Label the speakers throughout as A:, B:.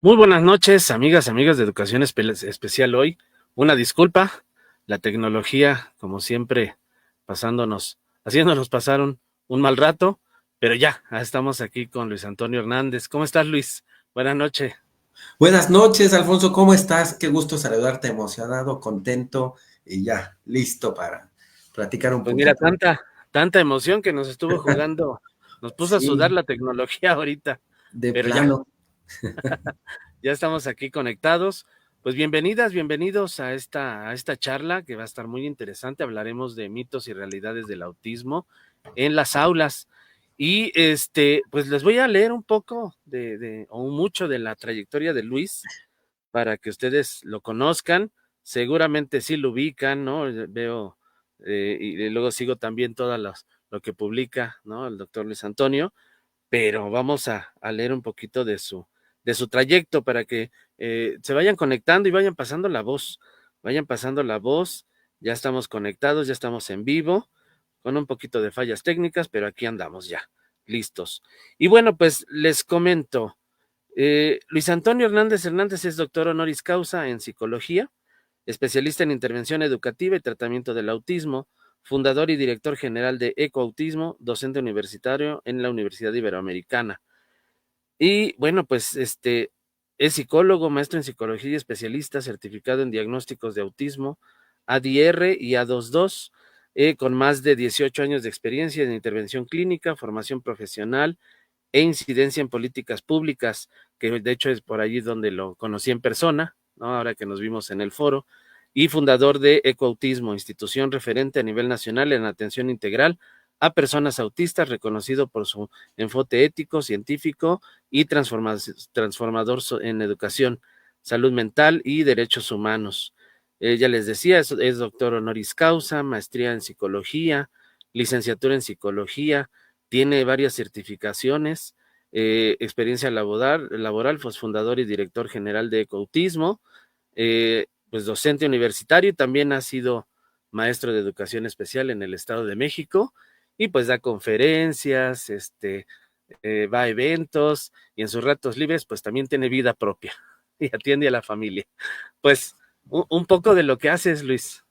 A: Muy buenas noches, amigas de Educación Especial hoy. Una disculpa, la tecnología, como siempre, haciéndonos pasar un mal rato, pero ya estamos aquí con Luis Antonio Hernández. ¿Cómo estás, Luis? Buenas noches.
B: Buenas noches, Alfonso, ¿cómo estás? Qué gusto saludarte, emocionado, contento y ya, listo para platicar un
A: Pues mira,
B: poquito.
A: tanta emoción que nos estuvo jugando, nos puso a sudar
B: Sí,
A: la tecnología ahorita,
B: de
A: pero ya,
B: plano.
A: ya estamos aquí conectados. Pues bienvenidos a esta charla que va a estar muy interesante. Hablaremos de mitos y realidades del autismo en las aulas. Y pues les voy a leer un poco o mucho de la trayectoria de Luis para que ustedes lo conozcan. Seguramente sí lo ubican, ¿no? Veo, y luego sigo también lo que publica, ¿no? El doctor Luis Antonio, pero vamos a leer un poquito de su trayecto para que se vayan conectando y vayan pasando la voz, ya estamos conectados, ya estamos en vivo, con un poquito de fallas técnicas, pero aquí andamos ya, listos. Y bueno, pues les comento, Luis Antonio Hernández es doctor honoris causa en psicología, especialista en intervención educativa y tratamiento del autismo, fundador y director general de Ecoautismo, docente universitario en la Universidad Iberoamericana. Y bueno, pues es psicólogo, maestro en psicología y especialista, certificado en diagnósticos de autismo, ADR y A22, con más de 18 años de experiencia en intervención clínica, formación profesional e incidencia en políticas públicas, que de hecho es por allí donde lo conocí en persona, ¿no? Ahora que nos vimos en el foro, y fundador de Ecoautismo, institución referente a nivel nacional en atención integral a personas autistas, reconocido por su enfoque ético, científico y transformador en educación, salud mental y derechos humanos. Ya les decía, es doctor honoris causa, maestría en psicología, licenciatura en psicología, tiene varias certificaciones, experiencia laboral, pues fundador y director general de Ecoautismo, pues docente universitario y también ha sido maestro de educación especial en el Estado de México y pues da conferencias, va a eventos y en sus ratos libres pues también tiene vida propia y atiende a la familia. Pues un poco de lo que haces, Luis.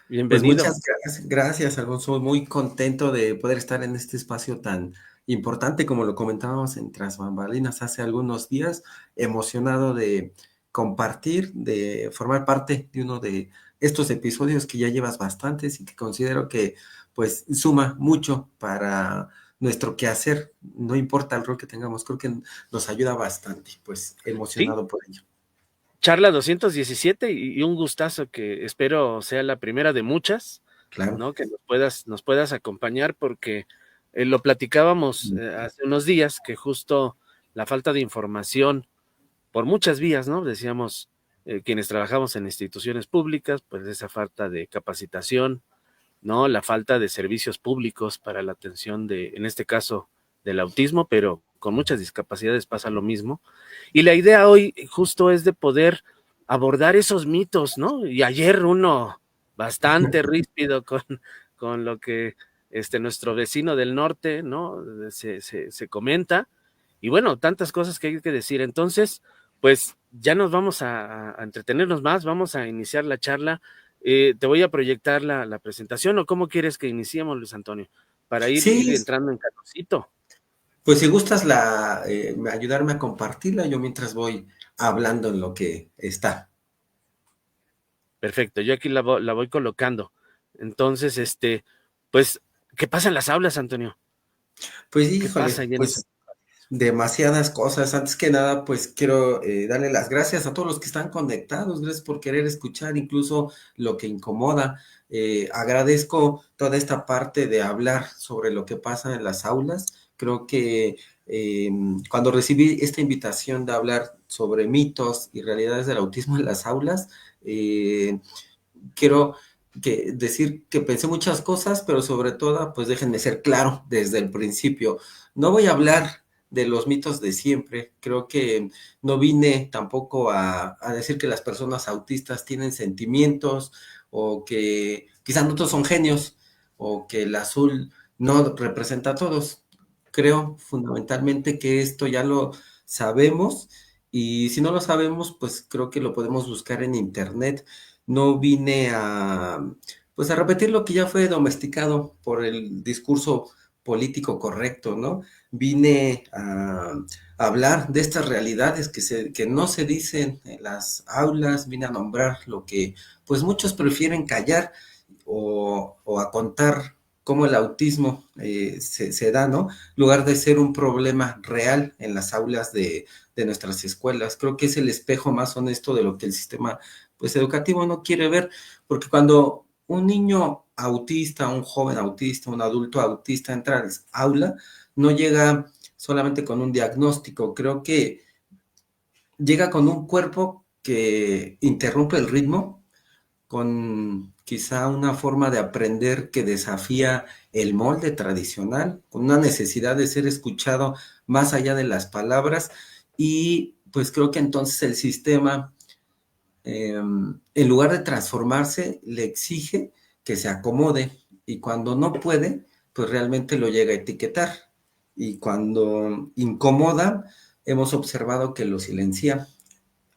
B: Pues
A: Bienvenido.
B: muchas gracias, Alfonso. Muy contento de poder estar en este espacio tan importante como lo comentábamos en Tras Bambalinas hace algunos días. Emocionado de compartir, de formar parte de uno de estos episodios que ya llevas bastantes y que considero que pues suma mucho para nuestro quehacer. No importa el rol que tengamos, creo que nos ayuda bastante. Pues
A: Sí,
B: emocionado por ello.
A: charla 217 y un gustazo que espero sea la primera de muchas,
B: Claro.
A: ¿no? Que nos puedas acompañar porque lo platicábamos hace unos días que justo la falta de información por muchas vías, ¿no? Decíamos, quienes trabajamos en instituciones públicas, pues esa falta de capacitación, ¿no? La falta de servicios públicos para la atención en este caso, del autismo, pero con muchas discapacidades pasa lo mismo. Y la idea hoy justo es de poder abordar esos mitos, ¿no? Y ayer uno bastante ríspido con lo que nuestro vecino del norte, ¿no? Se comenta. Y bueno, tantas cosas que hay que decir. Entonces, pues ya nos vamos a entretenernos más, vamos a iniciar la charla. Te voy a proyectar la presentación o cómo quieres que iniciemos, Luis Antonio, para ir
B: Sí,
A: entrando en calorcito.
B: pues si gustas ayudarme a compartirla, yo mientras voy hablando en lo que está.
A: Perfecto, yo aquí la voy colocando. Entonces, pues, ¿qué pasa en las aulas, Antonio?
B: Pues
A: ¿Qué pasa
B: híjole,
A: ahí en esa?
B: pues demasiadas cosas. Antes que nada, pues quiero darle las gracias a todos los que están conectados. Gracias por querer escuchar incluso lo que incomoda. Agradezco toda esta parte de hablar sobre lo que pasa en las aulas. Creo que cuando recibí esta invitación de hablar sobre mitos y realidades del autismo en las aulas, eh, quiero decir que pensé muchas cosas, pero sobre todo, pues déjenme ser claro desde el principio. No voy a hablar de los mitos de siempre. Creo que no vine tampoco a decir que las personas autistas tienen sentimientos o que quizás no todos son genios o que el azul no representa a todos. Creo fundamentalmente que esto ya lo sabemos Y si no lo sabemos, pues creo que lo podemos buscar en internet. No vine pues a repetir lo que ya fue domesticado por el discurso político correcto, ¿no? Vine a hablar de estas realidades que no se dicen en las aulas, vine a nombrar lo que pues muchos prefieren callar o a contar cómo el autismo se da, ¿no? En lugar de ser un problema real en las aulas de nuestras escuelas. Creo que es el espejo más honesto de lo que el sistema pues educativo no quiere ver, porque cuando un niño autista, un joven autista, un adulto autista entra al aula, no llega solamente con un diagnóstico, creo que llega con un cuerpo que interrumpe el ritmo, con quizá una forma de aprender que desafía el molde tradicional, con una necesidad de ser escuchado más allá de las palabras y pues creo que entonces el sistema, en lugar de transformarse, le exige que se acomode y cuando no puede, pues realmente lo llega a etiquetar y cuando incomoda, hemos observado que lo silencia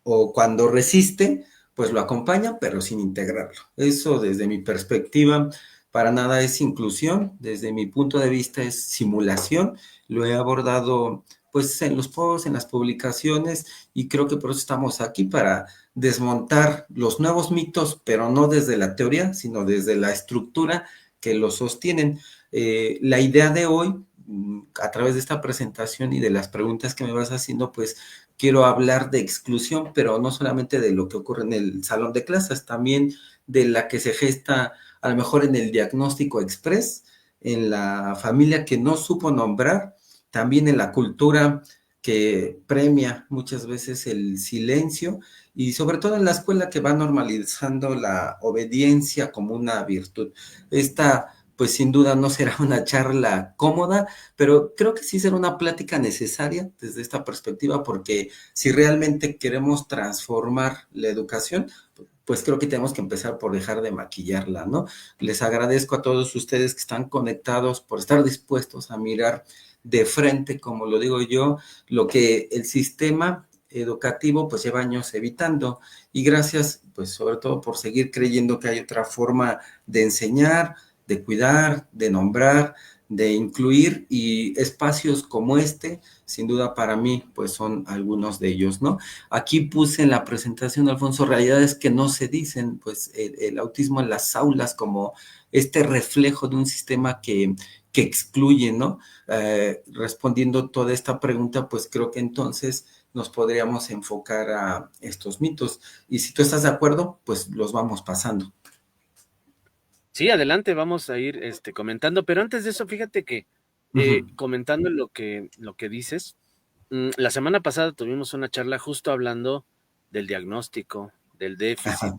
B: o cuando resiste, pues lo acompaña, pero sin integrarlo. Eso desde mi perspectiva para nada es inclusión, desde mi punto de vista es simulación, lo he abordado pues en los posts, en las publicaciones y creo que por eso estamos aquí para desmontar los nuevos mitos, pero no desde la teoría, sino desde la estructura que los sostienen. La idea de hoy, a través de esta presentación y de las preguntas que me vas haciendo, pues quiero hablar de exclusión, pero no solamente de lo que ocurre en el salón de clases, también de la que se gesta a lo mejor en el diagnóstico express, en la familia que no supo nombrar, también en la cultura que premia muchas veces el silencio y sobre todo en la escuela que va normalizando la obediencia como una virtud. Esta pues sin duda no será una charla cómoda, pero creo que sí será una plática necesaria desde esta perspectiva, porque si realmente queremos transformar la educación, pues creo que tenemos que empezar por dejar de maquillarla, ¿no? Les agradezco a todos ustedes que están conectados por estar dispuestos a mirar de frente, como lo digo yo, lo que el sistema educativo pues lleva años evitando y gracias pues sobre todo por seguir creyendo que hay otra forma de enseñar, de cuidar, de nombrar, de incluir y espacios como este, sin duda para mí, pues son algunos de ellos, ¿no? Aquí puse en la presentación, Alfonso, realidades que no se dicen, pues el autismo en las aulas como este reflejo de un sistema que excluye, ¿no? Respondiendo toda esta pregunta, pues creo que entonces nos podríamos enfocar a estos mitos. Y si tú estás de acuerdo, pues los vamos pasando.
A: Sí, adelante, vamos a ir comentando, pero antes de eso, fíjate que
B: Uh -huh.
A: comentando lo que dices, la semana pasada tuvimos una charla justo hablando del diagnóstico, del déficit,
B: Ajá.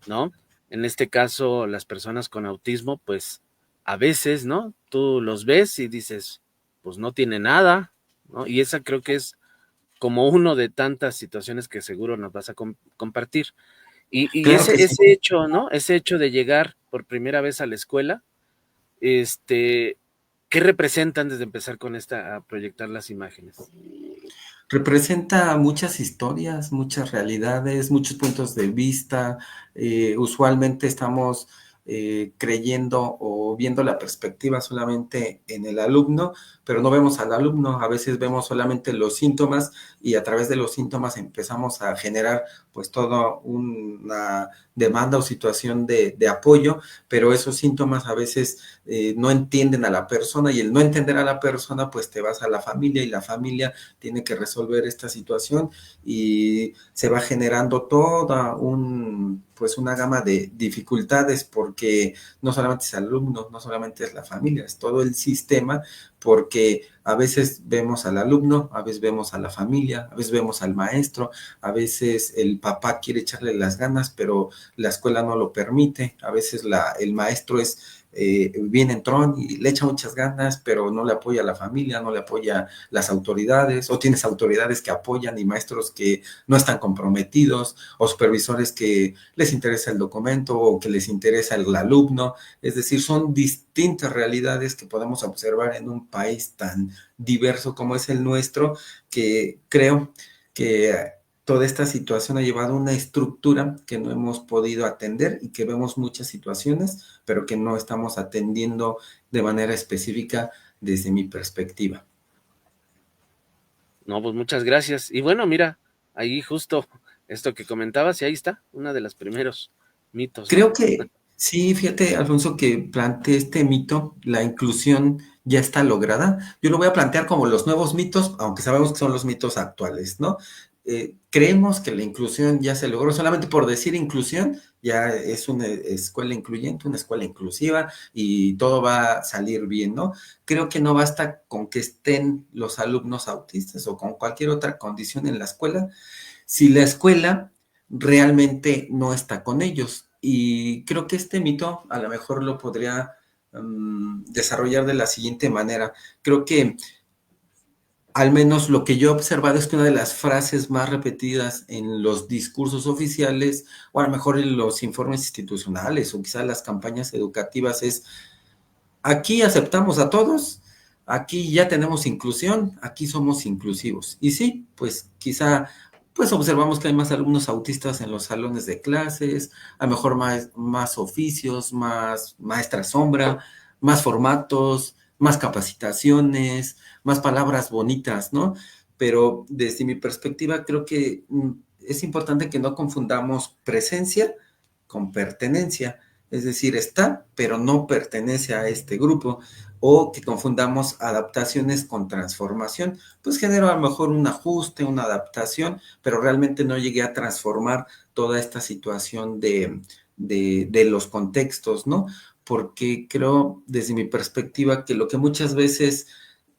A: ¿no? En este caso, las personas con autismo, pues a veces, ¿no? Tú los ves y dices, pues no tiene nada, ¿no? Y esa creo que es como uno de tantas situaciones que seguro nos vas a compartir. Y
B: Claro que sí.
A: ese hecho, ¿no? Ese hecho de llegar por primera vez a la escuela, ¿qué representan desde empezar con a proyectar las imágenes?
B: Representa muchas historias, muchas realidades, muchos puntos de vista. Usualmente estamos creyendo o viendo la perspectiva solamente en el alumno, pero no vemos al alumno. A veces vemos solamente los síntomas y a través de los síntomas empezamos a generar pues toda una demanda o situación de apoyo, pero esos síntomas a veces no entienden a la persona y el no entender a la persona pues te vas a la familia y la familia tiene que resolver esta situación y se va generando toda pues una gama de dificultades porque no solamente es el alumno, no solamente es la familia, es todo el sistema porque a veces vemos al alumno, a veces vemos a la familia, a veces vemos al maestro, a veces el papá quiere echarle las ganas, pero la escuela no lo permite, a veces el maestro es bien entrón y le echa muchas ganas, pero no le apoya a la familia, no le apoya las autoridades, o tienes autoridades que apoyan y maestros que no están comprometidos, o supervisores que les interesa el documento o que les interesa el alumno. Es decir, son distintas realidades que podemos observar en un país tan diverso como es el nuestro, que creo que toda esta situación ha llevado a una estructura que no hemos podido atender y que vemos muchas situaciones, pero que no estamos atendiendo de manera específica desde mi perspectiva.
A: No, pues muchas gracias. Y bueno, mira, ahí justo esto que comentabas, y ahí está, uno de los primeros mitos, ¿no?
B: Creo que sí, fíjate, Alfonso, que planteé este mito, la inclusión ya está lograda. Yo lo voy a plantear como los nuevos mitos, aunque sabemos que son los mitos actuales, ¿no? Creemos que la inclusión ya se logró, solamente por decir inclusión, ya es una escuela incluyente, una escuela inclusiva y todo va a salir bien, ¿no? Creo que no basta con que estén los alumnos autistas o con cualquier otra condición en la escuela, si la escuela realmente no está con ellos. Y creo que este mito a lo mejor lo podría desarrollar de la siguiente manera. Creo que al menos lo que yo he observado es que una de las frases más repetidas en los discursos oficiales, o a lo mejor en los informes institucionales, o quizás las campañas educativas, es: aquí aceptamos a todos, aquí ya tenemos inclusión, aquí somos inclusivos. Y sí, pues quizá pues observamos que hay más alumnos autistas en los salones de clases, a lo mejor más oficios, más maestra sombra, más formatos, más capacitaciones, más palabras bonitas, ¿no? Pero desde mi perspectiva creo que es importante que no confundamos presencia con pertenencia. Es decir, está, pero no pertenece a este grupo, o que confundamos adaptaciones con transformación. Pues genero a lo mejor un ajuste, una adaptación, pero realmente no llegué a transformar toda esta situación de los contextos, ¿no? Porque creo, desde mi perspectiva, que lo que muchas veces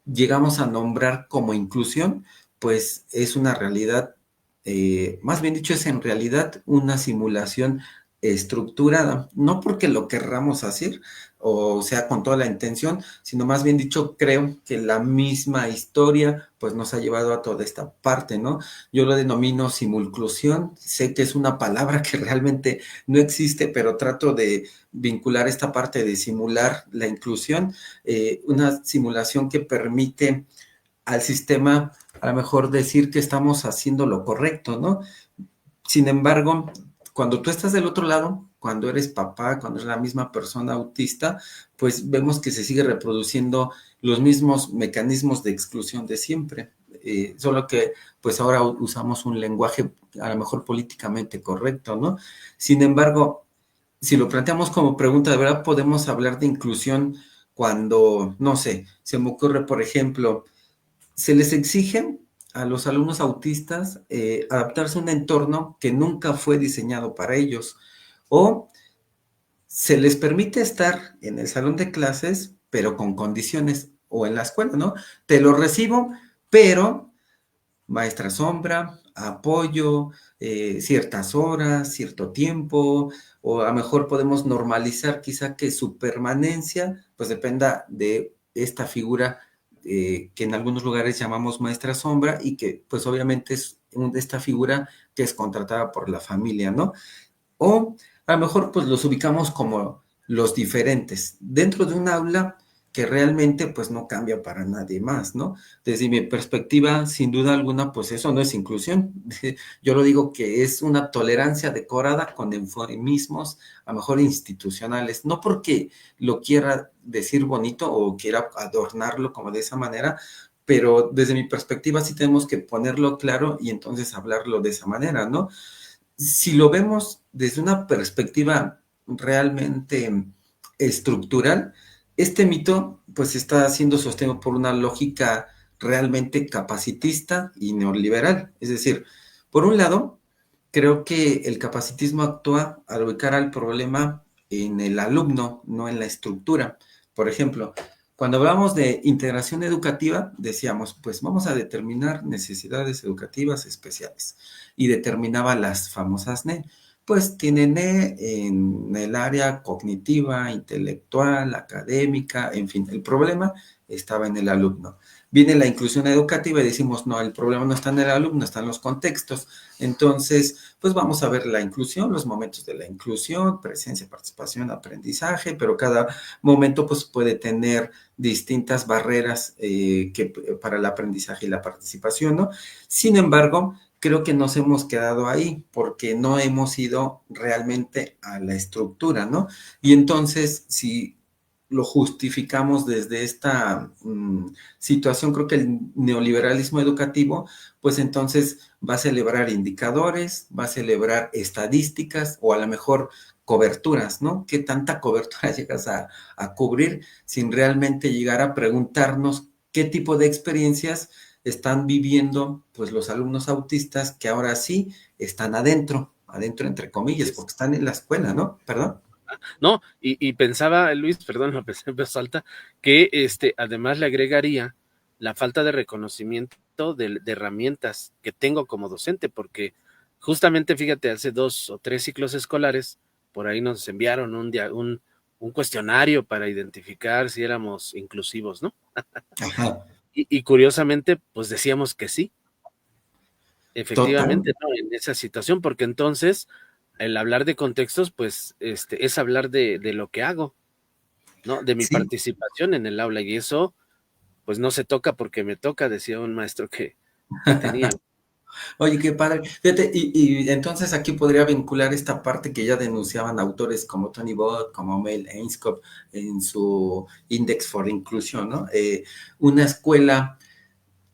B: llegamos a nombrar como inclusión, pues es una realidad, más bien dicho, es en realidad una simulación estructurada, no porque lo querramos hacer o sea con toda la intención, sino más bien dicho, creo que la misma historia pues nos ha llevado a toda esta parte, ¿no? Yo lo denomino simulclusión, sé que es una palabra que realmente no existe, pero trato de vincular esta parte de simular la inclusión, una simulación que permite al sistema a lo mejor decir que estamos haciendo lo correcto, ¿no? Sin embargo, cuando tú estás del otro lado, cuando eres papá, cuando eres la misma persona autista, pues vemos que se sigue reproduciendo los mismos mecanismos de exclusión de siempre. Solo que pues ahora usamos un lenguaje a lo mejor políticamente correcto, ¿no? Sin embargo, si lo planteamos como pregunta, ¿de verdad podemos hablar de inclusión cuando, no sé, se me ocurre, por ejemplo, se les exige a los alumnos autistas adaptarse a un entorno que nunca fue diseñado para ellos, o se les permite estar en el salón de clases, pero con condiciones, o en la escuela, ¿no? Te lo recibo, pero maestra sombra, apoyo, ciertas horas, cierto tiempo, o a lo mejor podemos normalizar quizá que su permanencia pues dependa de esta figura que en algunos lugares llamamos maestra sombra y que pues obviamente es esta figura que es contratada por la familia, ¿no? O a lo mejor pues los ubicamos como los diferentes dentro de un aula que realmente pues no cambia para nadie más, ¿no? Desde mi perspectiva, sin duda alguna, pues eso no es inclusión. Yo lo digo que es una tolerancia decorada con eufemismos, a lo mejor institucionales, no porque lo quiera decir bonito o quiera adornarlo como de esa manera, pero desde mi perspectiva sí tenemos que ponerlo claro y entonces hablarlo de esa manera, ¿no? Si lo vemos desde una perspectiva realmente estructural, este mito pues está siendo sostenido por una lógica realmente capacitista y neoliberal. Es decir, por un lado, creo que el capacitismo actúa al ubicar al problema en el alumno, no en la estructura. Por ejemplo, cuando hablamos de integración educativa, decíamos, pues vamos a determinar necesidades educativas especiales y determinaba las famosas NE. Pues tiene NE en el área cognitiva, intelectual, académica, en fin, el problema estaba en el alumno. Viene la inclusión educativa y decimos, no, el problema no está en el alumno, está en los contextos. Entonces, pues vamos a ver la inclusión, los momentos de la inclusión, presencia, participación, aprendizaje, pero cada momento pues puede tener distintas barreras para el aprendizaje y la participación, ¿no? Sin embargo, creo que nos hemos quedado ahí porque no hemos ido realmente a la estructura, ¿no? Y entonces, si lo justificamos desde esta situación, creo que el neoliberalismo educativo, pues entonces va a celebrar indicadores, va a celebrar estadísticas o a lo mejor coberturas, ¿no? ¿Qué tanta cobertura llegas a cubrir sin realmente llegar a preguntarnos qué tipo de experiencias están viviendo pues los alumnos autistas que ahora sí están adentro, adentro entre
A: Así
B: comillas,
A: es.
B: porque están en la escuela, ¿no? Perdón.
A: No, y pensaba, Luis, perdón, lo pensé en voz alta, que además le agregaría la falta de reconocimiento de herramientas que tengo como docente, porque justamente, fíjate, hace 2 o 3 ciclos escolares, por ahí nos enviaron un cuestionario para identificar si éramos inclusivos, ¿no?
B: Ajá,
A: Y curiosamente, pues decíamos que sí,
B: total.
A: efectivamente, ¿no? En esa situación, porque entonces el hablar de contextos, pues, es hablar de lo que hago, ¿no? De mi
B: Sí.
A: participación en el aula, y eso, pues no se toca porque me toca, decía un maestro que tenía.
B: Oye, qué padre. Fíjate, y entonces aquí podría vincular esta parte que ya denunciaban autores como Tony Bott, como Mel Ainscough en su Index for Inclusion, ¿no? Una escuela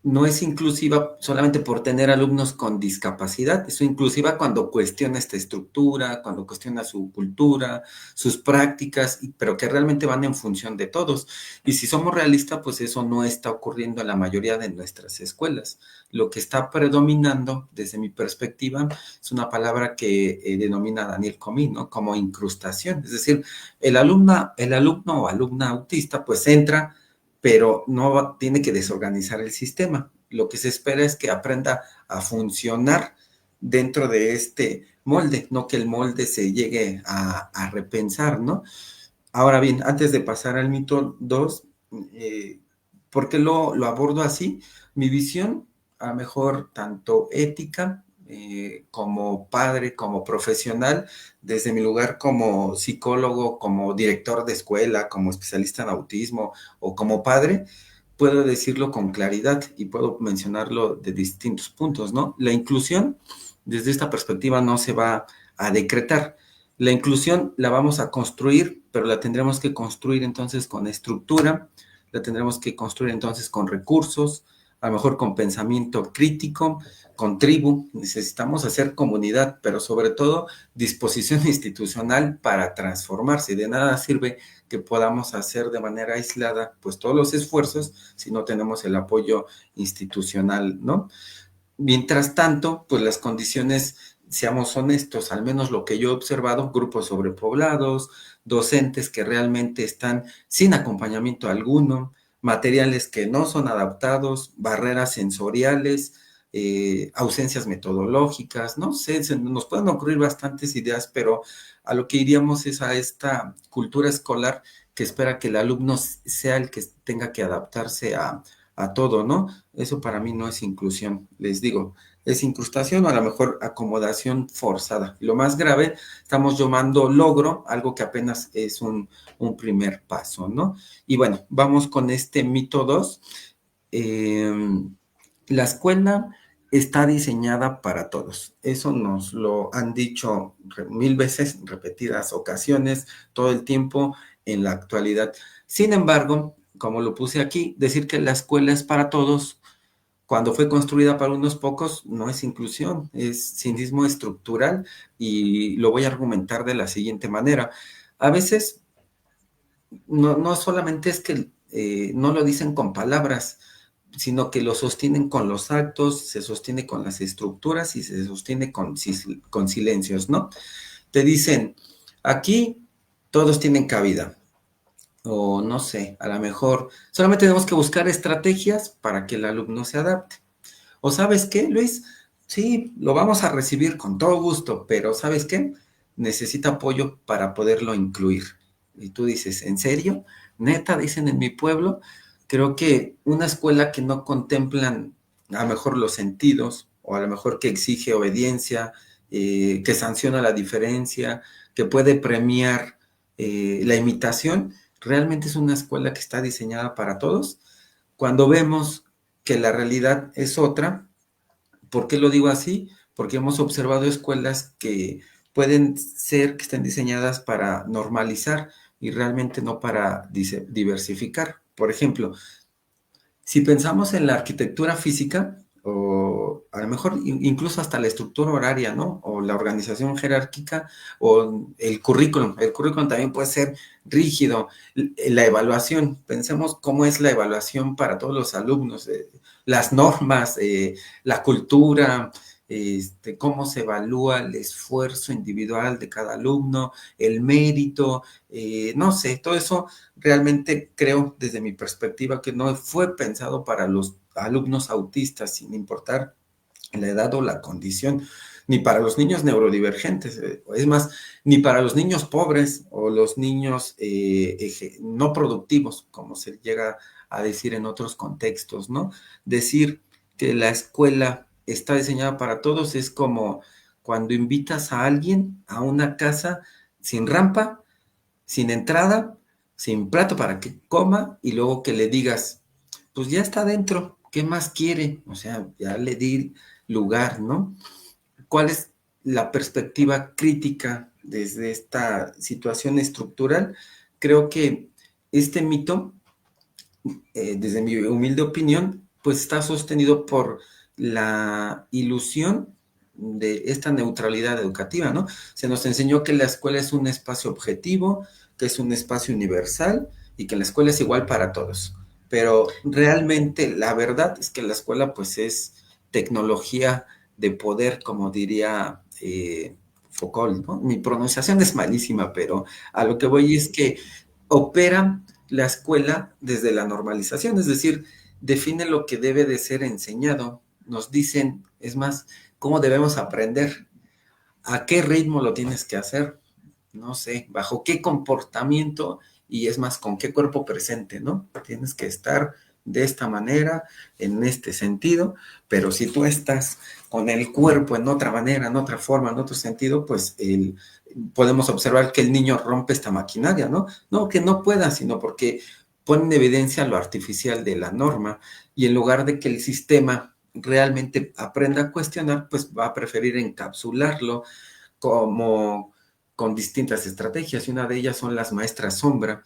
B: no es inclusiva solamente por tener alumnos con discapacidad, es inclusiva cuando cuestiona esta estructura, cuando cuestiona su cultura, sus prácticas, pero que realmente van en función de todos. Y si somos realistas, pues eso no está ocurriendo en la mayoría de nuestras escuelas. Lo que está predominando, desde mi perspectiva, es una palabra que denomina Daniel Comín, ¿no? Como incrustación. Es decir, el alumno o alumna autista, pues entra pero no tiene que desorganizar el sistema. Lo que se espera es que aprenda a funcionar dentro de este molde, no que el molde se llegue a repensar, ¿no? Ahora bien, antes de pasar al mito 2, ¿por qué lo abordo así? Mi visión, a lo mejor tanto ética como padre, como profesional, desde mi lugar como psicólogo, como director de escuela, como especialista en autismo o como padre, puedo decirlo con claridad y puedo mencionarlo de distintos puntos, ¿no? La inclusión, desde esta perspectiva, no se va a decretar. La inclusión la vamos a construir, pero la tendremos que construir entonces con estructura, la tendremos que construir entonces con recursos, a lo mejor con pensamiento crítico, con tribu. Necesitamos hacer comunidad, pero sobre todo disposición institucional para transformarse. De nada sirve que podamos hacer de manera aislada pues todos los esfuerzos si no tenemos el apoyo institucional, ¿no? Mientras tanto, pues las condiciones, seamos honestos, al menos lo que yo he observado, grupos sobrepoblados, docentes que realmente están sin acompañamiento alguno, materiales que no son adaptados, barreras sensoriales, ausencias metodológicas, no sé, nos pueden ocurrir bastantes ideas, pero a lo que iríamos es a esta cultura escolar que espera que el alumno sea el que tenga que adaptarse a todo, ¿no? Eso para mí no es inclusión, les digo, es incrustación o a lo mejor acomodación forzada. Y lo más grave, estamos llamando logro, algo que apenas es un primer paso, ¿no? Y bueno, vamos con este mito 2. La escuela está diseñada para todos. Eso nos lo han dicho mil veces, repetidas ocasiones, todo el tiempo en la actualidad. Sin embargo, como lo puse aquí, decir que la escuela es para todos cuando fue construida para unos pocos no es inclusión, es cinismo estructural y lo voy a argumentar de la siguiente manera. A veces no solamente es que no lo dicen con palabras, sino que lo sostienen con los actos, se sostiene con las estructuras y se sostiene con silencios, ¿no? Te dicen, aquí todos tienen cabida, o no sé, a lo mejor solamente tenemos que buscar estrategias para que el alumno se adapte. O sabes qué, Luis, sí, lo vamos a recibir con todo gusto, pero ¿sabes qué? Necesita apoyo para poderlo incluir. Y tú dices, ¿en serio? Neta, dicen en mi pueblo, creo que una escuela que no contemplan a lo mejor los sentidos, o a lo mejor que exige obediencia, que sanciona la diferencia, que puede premiar la imitación, realmente es una escuela que está diseñada para todos. Cuando vemos que la realidad es otra, ¿Por qué lo digo así? Porque hemos observado escuelas que pueden ser que estén diseñadas para normalizar y realmente no para diversificar. Por ejemplo, si pensamos en la arquitectura física, o a lo mejor incluso hasta la estructura horaria, ¿no? O la organización jerárquica, o el currículum también puede ser rígido. La evaluación, pensemos cómo es la evaluación para todos los alumnos, las normas, la cultura, cómo se evalúa el esfuerzo individual de cada alumno, el mérito, no sé, todo eso realmente creo desde mi perspectiva que no fue pensado para los alumnos autistas, sin importar la edad o la condición, ni para los niños neurodivergentes, es más, ni para los niños pobres o los niños no productivos, como se llega a decir en otros contextos, ¿no? Decir que la escuela está diseñada para todos es como cuando invitas a alguien a una casa sin rampa, sin entrada, sin plato para que coma y luego que le digas, pues ya está dentro, ¿qué más quiere? O sea, ya le di lugar, ¿no? ¿Cuál es la perspectiva crítica desde esta situación estructural? Creo que este mito, desde mi humilde opinión, pues está sostenido por la ilusión de esta neutralidad educativa, ¿no? Se nos enseñó que la escuela es un espacio objetivo, que es un espacio universal y que la escuela es igual para todos. Pero realmente la verdad es que la escuela pues es tecnología de poder, como diría Foucault, ¿no? Mi pronunciación es malísima, pero a lo que voy es que opera la escuela desde la normalización, es decir, define lo que debe de ser enseñado. Nos dicen, es más, cómo debemos aprender, a qué ritmo lo tienes que hacer, no sé, bajo qué comportamiento y es más, con qué cuerpo presente, ¿no? Tienes que estar de esta manera, en este sentido, pero si tú estás con el cuerpo en otra manera, en otra forma, en otro sentido, pues podemos observar que el niño rompe esta maquinaria, ¿no? No que no pueda, sino porque pone en evidencia lo artificial de la norma y en lugar de que el sistema realmente aprenda a cuestionar, pues va a preferir encapsularlo como con distintas estrategias y una de ellas son las maestras sombra,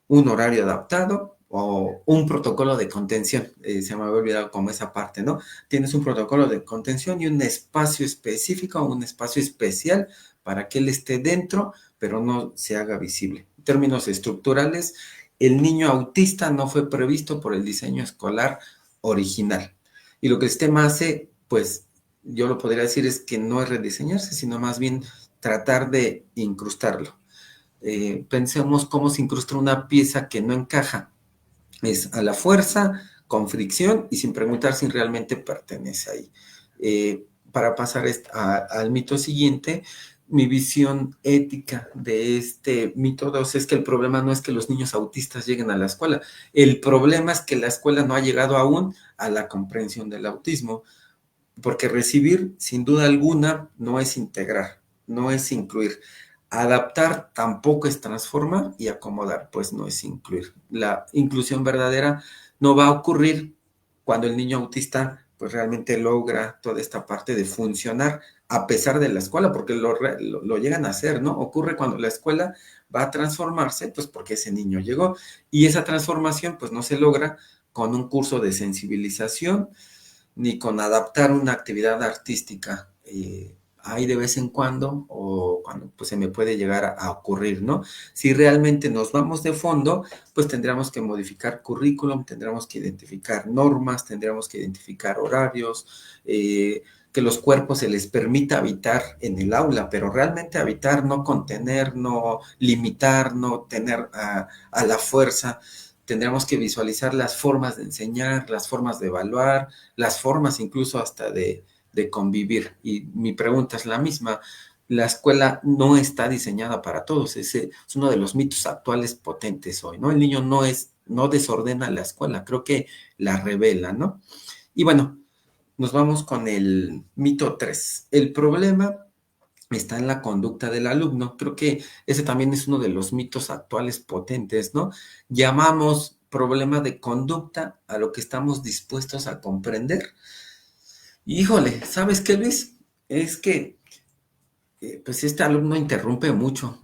B: un horario adaptado o un protocolo de contención. Se me había olvidado como esa parte, ¿no? Tienes un protocolo de contención y un espacio específico, un espacio especial para que él esté dentro, pero no se haga visible. En términos estructurales, el niño autista no fue previsto por el diseño escolar original. Y lo que el sistema hace, pues yo lo podría decir es que no es rediseñarse, sino más bien tratar de incrustarlo. Pensemos cómo se incrusta una pieza que no encaja. Es a la fuerza, con fricción y sin preguntar si realmente pertenece ahí. Para pasar al mito siguiente, mi visión ética de este mito 2 es que el problema no es que los niños autistas lleguen a la escuela, el problema es que la escuela no ha llegado aún a la comprensión del autismo, porque recibir, sin duda alguna, no es integrar, no es incluir. Adaptar tampoco es transformar y acomodar, pues no es incluir. La inclusión verdadera no va a ocurrir cuando el niño autista pues realmente logra toda esta parte de funcionar a pesar de la escuela, porque lo llegan a hacer, ¿no? Ocurre cuando la escuela va a transformarse, pues porque ese niño llegó y esa transformación pues no se logra con un curso de sensibilización, ni con adaptar una actividad artística. Ahí de vez en cuando o cuando pues se me puede llegar a ocurrir, ¿no? Si realmente nos vamos de fondo, pues tendríamos que modificar currículum, tendríamos que identificar normas, tendríamos que identificar horarios, que los cuerpos se les permita habitar en el aula, pero realmente habitar, no contener, no limitar, no tener a la fuerza. Tendríamos que visualizar las formas de enseñar, las formas de evaluar, las formas incluso hasta de convivir. Y mi pregunta es la misma. La escuela no está diseñada para todos. Ese es uno de los mitos actuales potentes hoy, ¿no? El niño no desordena la escuela, creo que la revela, ¿no? Y bueno, nos vamos con el mito 3. El problema está en la conducta del alumno. Creo que ese también es uno de los mitos actuales potentes, ¿no? Llamamos problema de conducta a lo que estamos dispuestos a comprender, Híjole, ¿sabes qué, Luis? Es que pues este alumno interrumpe mucho,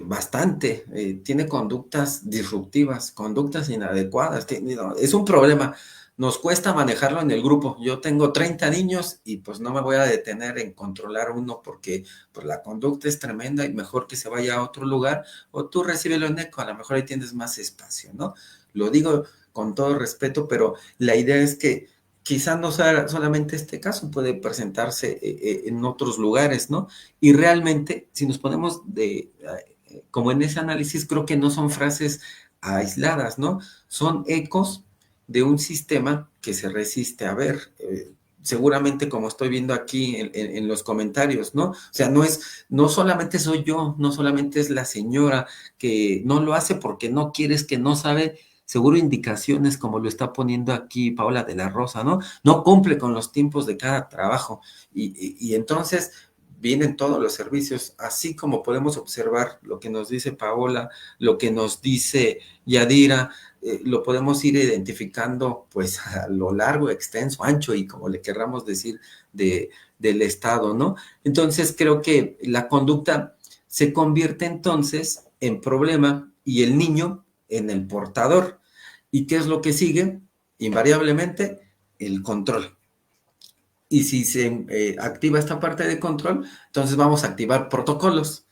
B: bastante, tiene conductas disruptivas, conductas inadecuadas, no, es un problema. Nos cuesta manejarlo en el grupo. Yo tengo 30 niños y pues no me voy a detener en controlar uno porque pues la conducta es tremenda y mejor que se vaya a otro lugar o tú recíbelo en eco, a lo mejor ahí tienes más espacio, ¿no? Lo digo con todo respeto, pero la idea es que quizás no sea solamente este caso, puede presentarse en otros lugares, ¿no? Y realmente, si nos ponemos como en ese análisis, creo que no son frases aisladas, ¿no? Son ecos de un sistema que se resiste a ver. Seguramente como estoy viendo aquí en los comentarios, ¿no? O sea, no solamente soy yo, no solamente es la señora que no lo hace porque no quiere, es que no sabe, seguro indicaciones como lo está poniendo aquí Paula de la Rosa, ¿no? No cumple con los tiempos de cada trabajo y entonces vienen todos los servicios, así como podemos observar lo que nos dice Paola, lo que nos dice Yadira, lo podemos ir identificando pues a lo largo, extenso, ancho y como le querramos decir del Estado, ¿no? Entonces creo que la conducta se convierte entonces en problema y el niño en el portador. ¿Y qué es lo que sigue? Invariablemente el control. Y si se activa esta parte de control, entonces vamos a activar protocolos.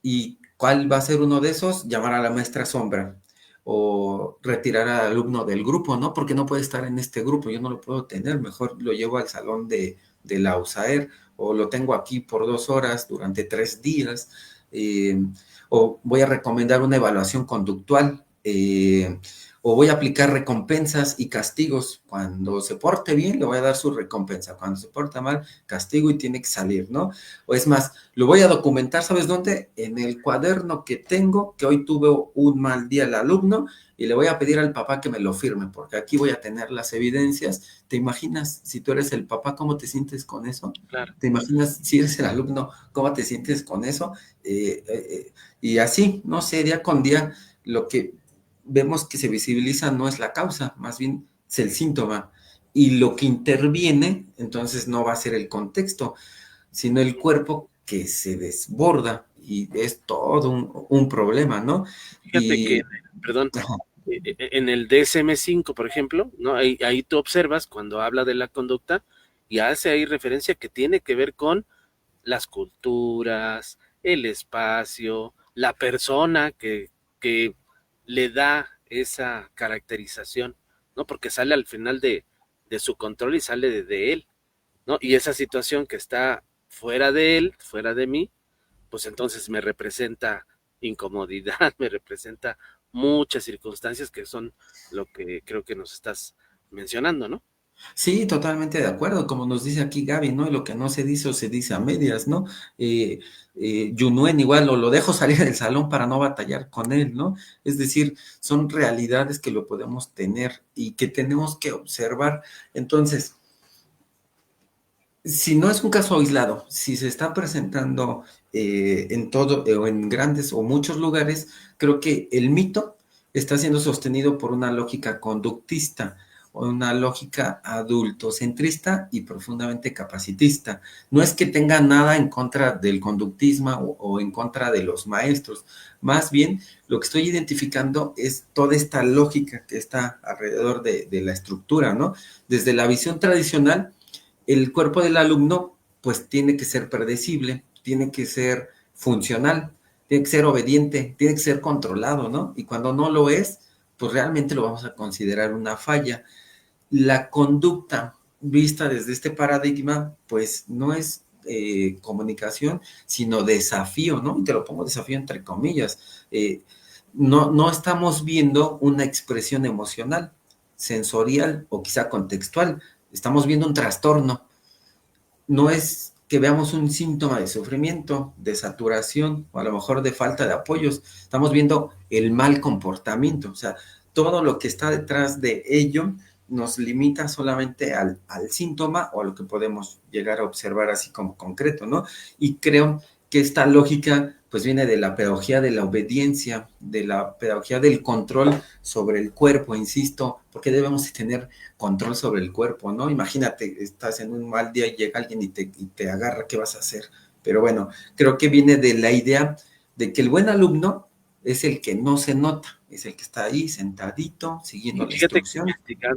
B: ¿Y cuál va a ser uno de esos? Llamar a la maestra sombra o retirar al alumno del grupo, ¿no? Porque no puede estar en este grupo, yo no lo puedo tener, mejor lo llevo al salón de la USAER o lo tengo aquí por 2 horas durante 3 días, eh, o voy a recomendar una evaluación conductual, o voy a aplicar recompensas y castigos. Cuando se porte bien, le voy a dar su recompensa. Cuando se porta mal, castigo y tiene que salir, ¿no? O es más, lo voy a documentar, ¿sabes dónde? En el cuaderno que tengo, que hoy tuve un mal día el alumno, y le voy a pedir al papá que me lo firme, porque aquí voy a tener las evidencias. ¿Te imaginas si tú eres el papá, cómo te sientes con eso?
A: Claro.
B: ¿Te imaginas si eres el alumno, cómo te sientes con eso? Y así, no sé, día con día, lo que vemos que se visibiliza no es la causa, más bien es el síntoma. Y lo que interviene, entonces no va a ser el contexto, sino el cuerpo que se desborda y es todo un problema, ¿no?
A: Fíjate que,
B: Y
A: perdón,
B: ajá,
A: en el DSM-5, por ejemplo, ¿no? Ahí tú observas cuando habla de la conducta y hace ahí referencia que tiene que ver con las culturas, el espacio, la persona que le da esa caracterización, ¿no? Porque sale al final de su control y sale de él, ¿no? Y esa situación que está fuera de él, fuera de mí, pues entonces me representa incomodidad, me representa muchas circunstancias que son lo que creo que nos estás mencionando, ¿no?
B: sí, totalmente de acuerdo, como nos dice aquí Gaby, ¿no? Y lo que no se dice o se dice a medias, ¿no? Yunuen igual, o lo dejo salir del salón para no batallar con él, ¿no? Es decir, son realidades que lo podemos tener y que tenemos que observar. Entonces, si no es un caso aislado, si se está presentando en todo o en grandes o muchos lugares, creo que el mito está siendo sostenido por una lógica conductista o una lógica adultocentrista y profundamente capacitista. No es que tenga nada en contra del conductismo o en contra de los maestros, más bien lo que estoy identificando es toda esta lógica que está alrededor de la estructura, ¿no? Desde la visión tradicional, el cuerpo del alumno pues tiene que ser predecible, tiene que ser funcional, tiene que ser obediente, tiene que ser controlado, ¿no? Y cuando no lo es, pues realmente lo vamos a considerar una falla. La conducta vista desde este paradigma, pues no es comunicación, sino desafío, ¿no? Y te lo pongo desafío entre comillas. No estamos viendo una expresión emocional, sensorial o quizá contextual. Estamos viendo un trastorno. No es que veamos un síntoma de sufrimiento, de saturación o a lo mejor de falta de apoyos. Estamos viendo el mal comportamiento. O sea, todo lo que está detrás de ello nos limita solamente al síntoma o a lo que podemos llegar a observar así como concreto, ¿no? Y creo que esta lógica pues viene de la pedagogía de la obediencia, de la pedagogía del control sobre el cuerpo, insisto, porque debemos tener control sobre el cuerpo, ¿no? Imagínate, estás en un mal día y llega alguien y te agarra, ¿qué vas a hacer? Pero bueno, creo que viene de la idea de que el buen alumno es el que no se nota, es el que está ahí sentadito, siguiendo
A: Y
B: la
A: fíjate que
B: instrucción.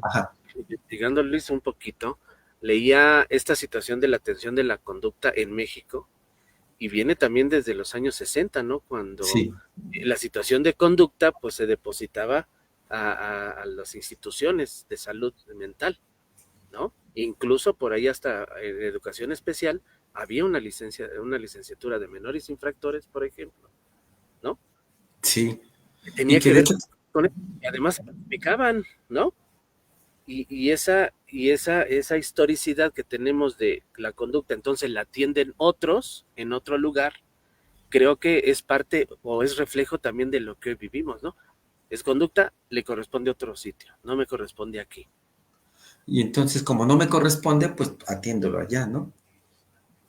B: Ajá,
A: investigando, Luis, un poquito, leía esta situación de la atención de la conducta en México y viene también desde los años 60, ¿no? Cuando
B: sí,
A: la situación de conducta pues se depositaba a las instituciones de salud mental, ¿no? Incluso por ahí hasta en educación especial había una licenciatura de menores infractores, por ejemplo, ¿no?
B: sí.
A: Que
B: Y
A: tenía
B: que
A: que
B: de
A: ver
B: hecho,
A: con eso. Y además se explicaban, ¿no? Esa historicidad que tenemos de la conducta, entonces la atienden otros en otro lugar, creo que es parte o es reflejo también de lo que hoy vivimos, ¿no? Es conducta, le corresponde a otro sitio, no me corresponde aquí.
B: y entonces como no me corresponde, pues atiéndolo allá, ¿no?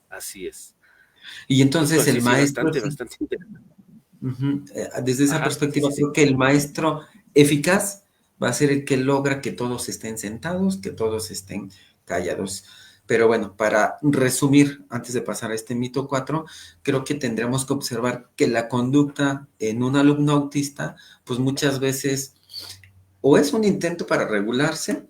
A: Así es.
B: Y entonces
A: Híjole,
B: el
A: sí, sí,
B: maestro,
A: bastante,
B: sí,
A: bastante interesante.
B: desde esa
A: Ajá, sí,
B: perspectiva,
A: sí, sí.
B: creo que el maestro eficaz va a ser el que logra que todos estén sentados, que todos estén callados. Pero bueno, para resumir, antes de pasar a este mito 4, creo que tendremos que observar que la conducta en un alumno autista, pues muchas veces o es un intento para regularse,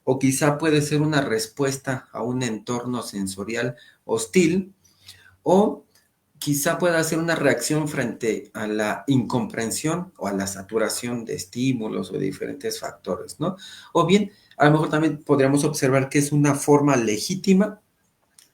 B: o quizá puede ser una respuesta a un entorno sensorial hostil, o quizá pueda ser una reacción frente a la incomprensión o a la saturación de estímulos o de diferentes factores, ¿no? O bien, a lo mejor también podríamos observar que es una forma legítima,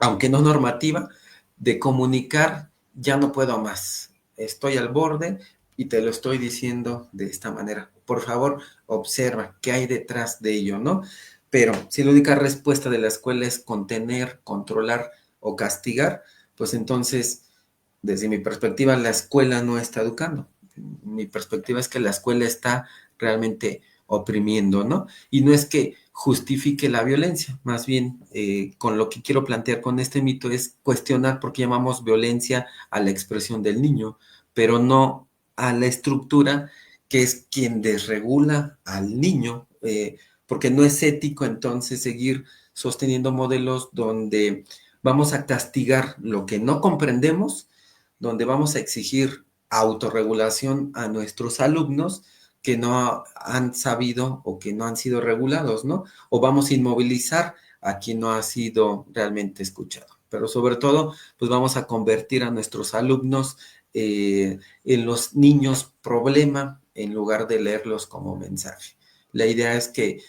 B: aunque no normativa, de comunicar, ya no puedo más, estoy al borde y te lo estoy diciendo de esta manera. Por favor, observa qué hay detrás de ello, ¿no? Pero si la única respuesta de la escuela es contener, controlar o castigar, pues entonces desde mi perspectiva, la escuela no está educando. Mi perspectiva es que la escuela está realmente oprimiendo, ¿no? Y no es que justifique la violencia, más bien con lo que quiero plantear con este mito es cuestionar por qué llamamos violencia a la expresión del niño, pero no a la estructura que es quien desregula al niño, porque no es ético entonces seguir sosteniendo modelos donde vamos a castigar lo que no comprendemos, donde vamos a exigir autorregulación a nuestros alumnos que no han sabido o que no han sido regulados, ¿no? O vamos a inmovilizar a quien no ha sido realmente escuchado. Pero sobre todo, pues vamos a convertir a nuestros alumnos en los niños problema en lugar de leerlos como mensaje. La idea es que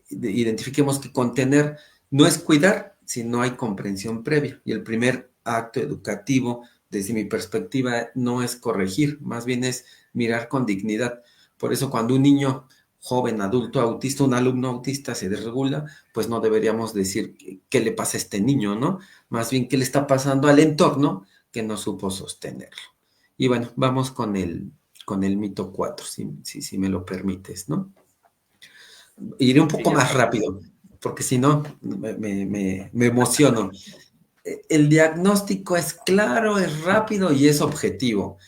B: identifiquemos que contener no es cuidar si no hay comprensión previa. Y el primer acto educativo desde mi perspectiva, no es corregir, más bien es mirar con dignidad. Por eso cuando un niño joven, adulto, autista, un alumno autista se desregula, pues no deberíamos decir qué le pasa a este niño, ¿no? Más bien qué le está pasando al entorno que no supo sostenerlo. Y bueno, vamos con el mito 4, si me lo permites, ¿no? Iré un
A: Sí,
B: poco
A: ya
B: más
A: estás.
B: rápido, porque si no, me emociono. El diagnóstico es claro, es rápido y es objetivo.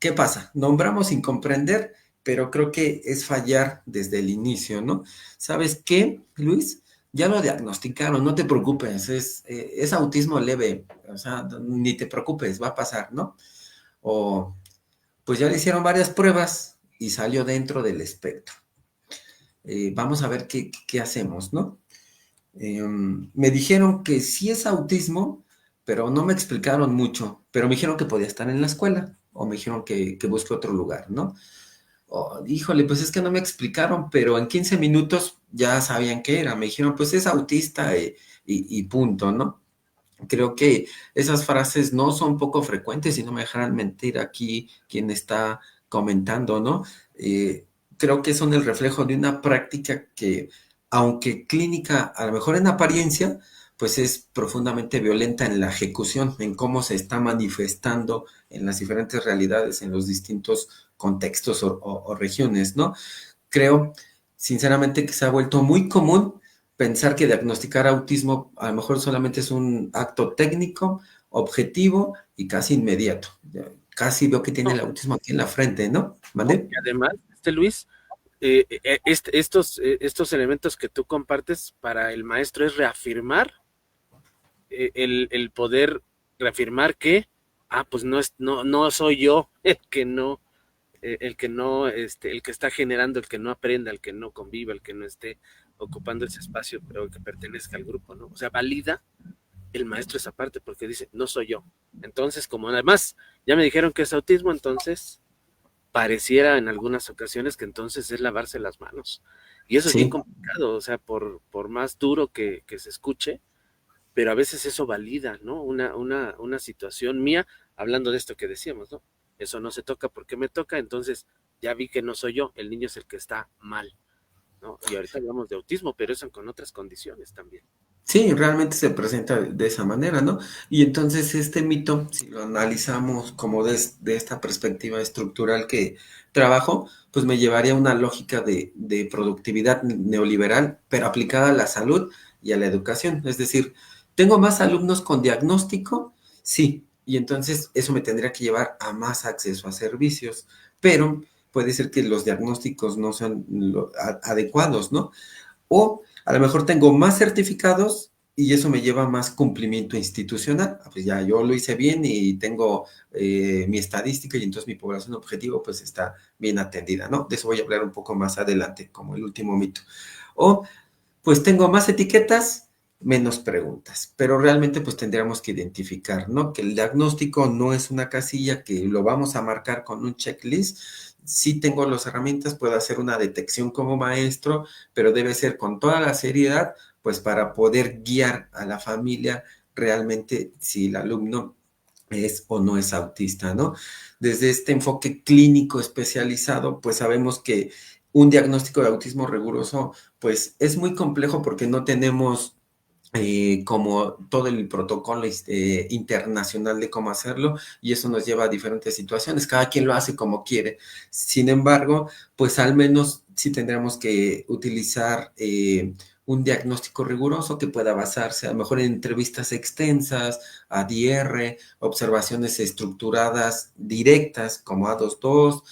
B: ¿Qué pasa? Nombramos sin comprender, pero creo que es fallar desde el inicio, ¿no? ¿Sabes qué, Luis? Ya lo diagnosticaron, no te preocupes, es autismo leve, o sea, ni te preocupes, va a pasar, ¿no? O pues ya le hicieron varias pruebas y salió dentro del espectro. Vamos a ver qué hacemos, ¿no? Me dijeron que sí es autismo, pero no me explicaron mucho, pero me dijeron que podía estar en la escuela o me dijeron que busque otro lugar, ¿no? Híjole, pues es que no me explicaron, pero en 15 minutos ya sabían qué era. Me dijeron, pues es autista y punto, ¿no? Creo que esas frases no son poco frecuentes y no me dejarán mentir aquí quien está comentando, ¿no? Eh, Creo que son el reflejo de una práctica que, aunque clínica, a lo mejor en apariencia, pues es profundamente violenta en la ejecución, en cómo se está manifestando en las diferentes realidades, en los distintos contextos o regiones, ¿no? Creo, sinceramente, que se ha vuelto muy común pensar que diagnosticar autismo a lo mejor solamente es un acto técnico, objetivo y casi inmediato. casi veo que tiene
A: No,
B: el autismo aquí en la frente, ¿no?
A: no,
B: ¿Mande?
A: y además, Luis, estos elementos que tú compartes para el maestro es reafirmar el poder reafirmar que, pues no soy yo el que no, el que está generando, el que no aprenda, el que no conviva, el que no esté ocupando ese espacio, pero que pertenezca al grupo, ¿no? O sea, valida el maestro esa parte porque dice, no soy yo. Entonces, como además ya me dijeron que es autismo, entonces pareciera en algunas ocasiones que entonces es lavarse las manos. Y eso es bien
B: Sí,
A: complicado, o sea, por más duro que se escuche, pero a veces eso valida, ¿no? Una situación mía, hablando de esto que decíamos, ¿no? Eso no se toca porque me toca, entonces ya vi que no soy yo, el niño es el que está mal, ¿no? Y ahorita hablamos de autismo, pero eso con otras condiciones también.
B: sí, realmente se presenta de esa manera, ¿no? Y entonces este mito, si lo analizamos como de esta perspectiva estructural que trabajo, pues me llevaría a una lógica de productividad neoliberal, pero aplicada a la salud y a la educación. Es decir, ¿tengo más alumnos con diagnóstico? Sí, y entonces eso me tendría que llevar a más acceso a servicios, pero puede ser que los diagnósticos no sean adecuados, ¿no? O a lo mejor tengo más certificados y eso me lleva a más cumplimiento institucional. Pues ya yo lo hice bien y tengo mi estadística y entonces mi población objetivo pues está bien atendida, ¿no? De eso voy a hablar un poco más adelante, como el último mito. O pues tengo más etiquetas, menos preguntas, pero realmente pues tendríamos que identificar, ¿no? Que el diagnóstico no es una casilla que lo vamos a marcar con un checklist. Sí tengo las herramientas, puedo hacer una detección como maestro, pero debe ser con toda la seriedad, pues para poder guiar a la familia realmente si el alumno es o no es autista, ¿no? Desde este enfoque clínico especializado, pues sabemos que un diagnóstico de autismo riguroso pues es muy complejo porque no tenemos como todo el protocolo internacional de cómo hacerlo y eso nos lleva a diferentes situaciones. Cada quien lo hace como quiere. Sin embargo, pues al menos sí tendríamos que utilizar un diagnóstico riguroso que pueda basarse a lo mejor en entrevistas extensas, ADR, observaciones estructuradas directas como A22,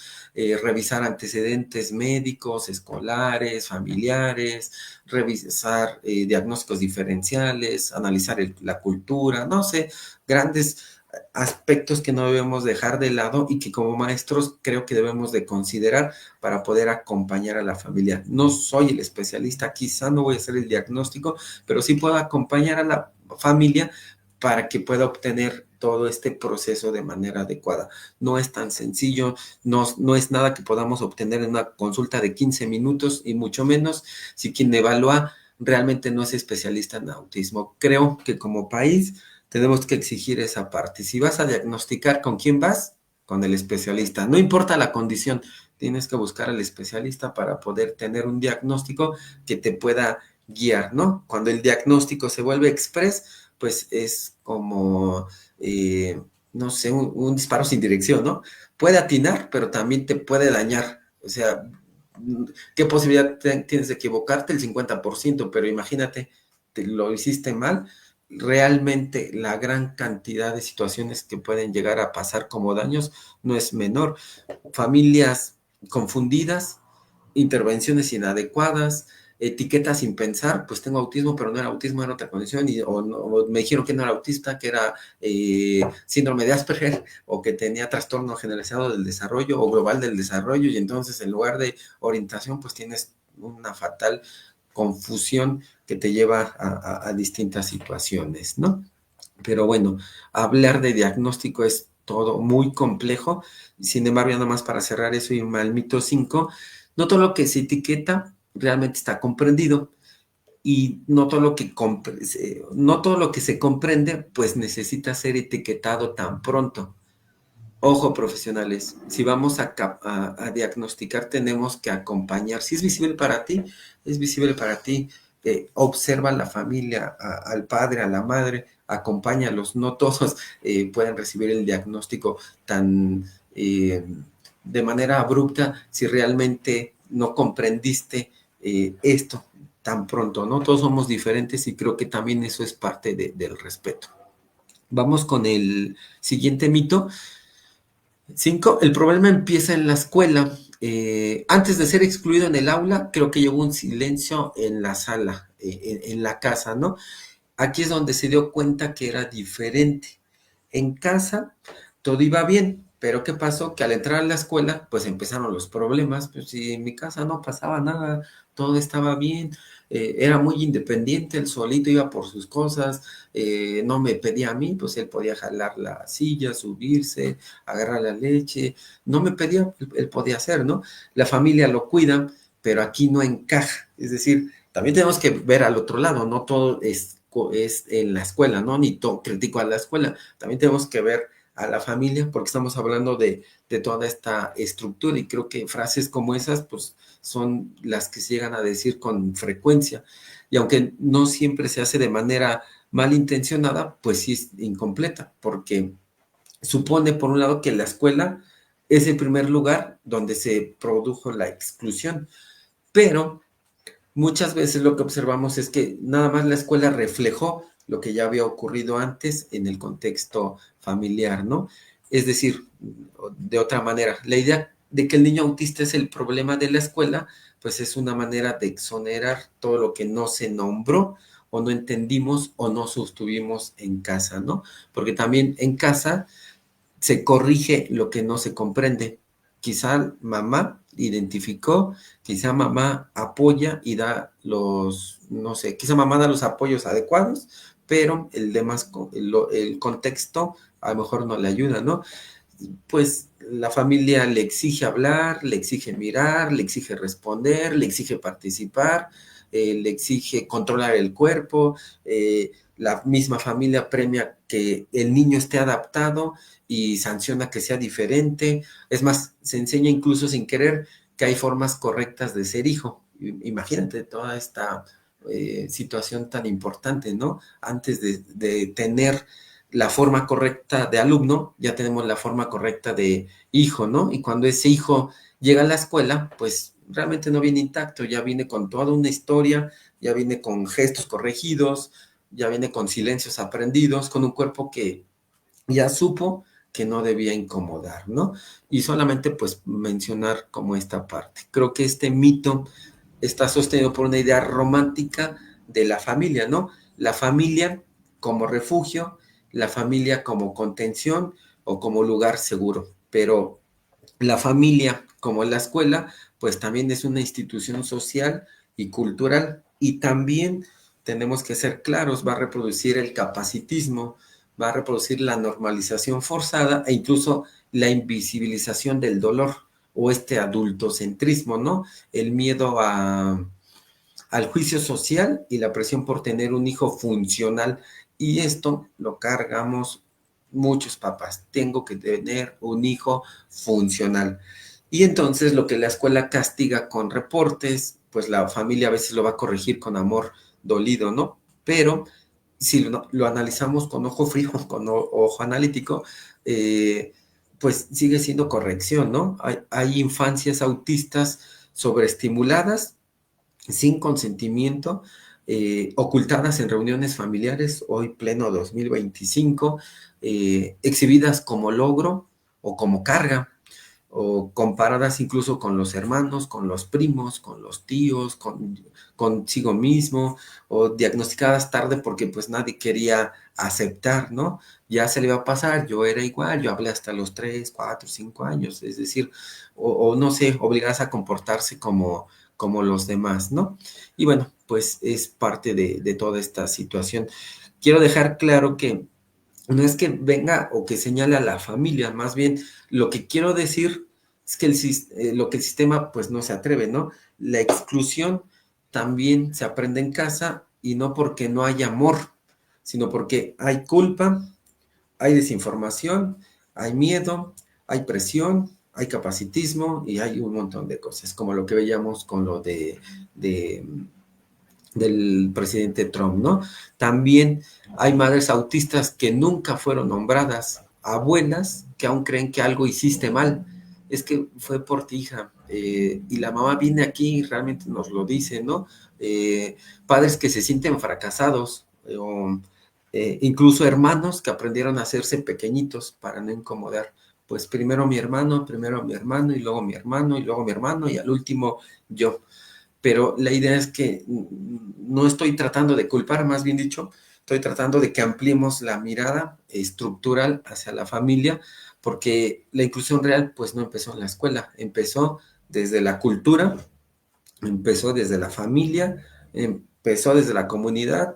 B: revisar antecedentes médicos, escolares, familiares, revisar diagnósticos diferenciales, analizar la cultura, no sé, grandes aspectos que no debemos dejar de lado y que como maestros creo que debemos de considerar para poder acompañar a la familia. No soy el especialista, quizá no voy a hacer el diagnóstico, pero sí puedo acompañar a la familia para que pueda obtener todo este proceso de manera adecuada. No es tan sencillo, no es nada que podamos obtener en una consulta de 15 minutos y mucho menos si quien evalúa realmente no es especialista en autismo. Creo que como país tenemos que exigir esa parte. Si vas a diagnosticar, ¿con quién vas? Con el especialista. No importa la condición, tienes que buscar al especialista para poder tener un diagnóstico que te pueda guiar, ¿no? Cuando el diagnóstico se vuelve express, pues es como, no sé, un disparo sin dirección, ¿no? Puede atinar, pero también te puede dañar. O sea, ¿qué posibilidad tienes de equivocarte? El 50%, pero imagínate, te lo hiciste mal. Realmente la gran cantidad de situaciones que pueden llegar a pasar como daños no es menor. Familias confundidas, intervenciones inadecuadas, etiquetas sin pensar, pues tengo autismo, pero no era autismo, era otra condición, o me dijeron que no era autista, que era síndrome de Asperger, o que tenía trastorno generalizado del desarrollo o global del desarrollo, y entonces en lugar de orientación, pues tienes una fatal confusión que te lleva a distintas situaciones, ¿no? Pero bueno, hablar de diagnóstico es todo muy complejo. Sin embargo, ya nomás para cerrar eso y al mito 5, no todo lo que se etiqueta realmente está comprendido y no todo lo que se comprende pues necesita ser etiquetado tan pronto. Ojo, profesionales, si vamos a diagnosticar, tenemos que acompañar. Si es visible para ti, es visible para ti. Observa a la familia, al padre, a la madre, acompáñalos. No todos pueden recibir el diagnóstico tan de manera abrupta si realmente no comprendiste esto tan pronto, ¿no? Todos somos diferentes y creo que también eso es parte del respeto. Vamos con el siguiente mito. 5, el problema empieza en la escuela. Antes de ser excluido en el aula, creo que llevó un silencio en la sala, en la casa, ¿no? Aquí es donde se dio cuenta que era diferente. En casa todo iba bien, pero ¿qué pasó? Que al entrar a la escuela, pues empezaron los problemas. Pues si en mi casa no pasaba nada, todo estaba bien, era muy independiente, él solito iba por sus cosas, no me pedía a mí, pues él podía jalar la silla, subirse, agarrar la leche, no me pedía, él podía hacer, ¿no? La familia lo cuida, pero aquí no encaja, es decir, también tenemos que ver al otro lado, no todo es en la escuela, ¿no? Ni todo critico a la escuela, también tenemos que ver a la familia, porque estamos hablando de toda esta estructura y creo que frases como esas, pues son las que se llegan a decir con frecuencia. Y aunque no siempre se hace de manera malintencionada, pues sí es incompleta, porque supone, por un lado, que la escuela es el primer lugar donde se produjo la exclusión, pero muchas veces lo que observamos es que nada más la escuela reflejó lo que ya había ocurrido antes en el contexto familiar, ¿no? Es decir, de otra manera, la idea de que el niño autista es el problema de la escuela, pues es una manera de exonerar todo lo que no se nombró o no entendimos o no sostuvimos en casa, ¿no? Porque también en casa se corrige lo que no se comprende. Quizá mamá identificó, quizá mamá apoya y da los, no sé, quizá mamá da los apoyos adecuados, pero el demás, el contexto a lo mejor no le ayuda, ¿no? Pues la familia le exige hablar, le exige mirar, le exige responder, le exige participar, le exige controlar el cuerpo, la misma familia premia que el niño esté adaptado y sanciona que sea diferente. Es más, se enseña incluso sin querer que hay formas correctas de ser hijo. Imagínate toda esta situación tan importante, ¿no? Antes de tener la forma correcta de alumno, ya tenemos la forma correcta de hijo, ¿no? Y cuando ese hijo llega a la escuela, pues realmente no viene intacto, ya viene con toda una historia, ya viene con gestos corregidos, ya viene con silencios aprendidos, con un cuerpo que ya supo que no debía incomodar, ¿no? Y solamente pues mencionar como esta parte. Creo que este mito está sostenido por una idea romántica de la familia, ¿no? La familia como refugio, la familia como contención o como lugar seguro, pero la familia como la escuela, pues también es una institución social y cultural y también tenemos que ser claros, va a reproducir el capacitismo, va a reproducir la normalización forzada e incluso la invisibilización del dolor o este adultocentrismo, ¿no? El miedo al juicio social y la presión por tener un hijo funcional. Y esto lo cargamos muchos papás. Tengo que tener un hijo funcional. Y entonces lo que la escuela castiga con reportes, pues la familia a veces lo va a corregir con amor dolido, ¿no? Pero si lo analizamos con ojo frío, con ojo analítico, pues sigue siendo corrección, ¿no? Hay infancias autistas sobreestimuladas sin consentimiento, ocultadas en reuniones familiares, hoy pleno 2025, exhibidas como logro o como carga, o comparadas incluso con los hermanos, con los primos, con los tíos, consigo mismo, o diagnosticadas tarde porque pues nadie quería aceptar, ¿no? Ya se le va a pasar, yo era igual, yo hablé hasta los 3, 4, 5 años, es decir, o no sé, obligadas a comportarse como los demás, ¿no? Y bueno, pues es parte de toda esta situación. Quiero dejar claro que no es que venga o que señale a la familia, más bien lo que quiero decir es que lo que el sistema pues no se atreve, ¿no? La exclusión también se aprende en casa y no porque no hay amor, sino porque hay culpa, hay desinformación, hay miedo, hay presión, hay capacitismo y hay un montón de cosas, como lo que veíamos con lo de del presidente Trump, ¿no? También hay madres autistas que nunca fueron nombradas, abuelas que aún creen que algo hiciste mal. Es que fue por ti, hija. Y la mamá viene aquí y realmente nos lo dice, ¿no? Padres que se sienten fracasados, incluso hermanos que aprendieron a hacerse pequeñitos para no incomodar pues primero mi hermano y luego mi hermano y luego mi hermano y al último yo. Pero la idea es que no estoy tratando de culpar, más bien dicho, estoy tratando de que ampliemos la mirada estructural hacia la familia, porque la inclusión real pues no empezó en la escuela, empezó desde la cultura, empezó desde la familia, empezó desde la comunidad,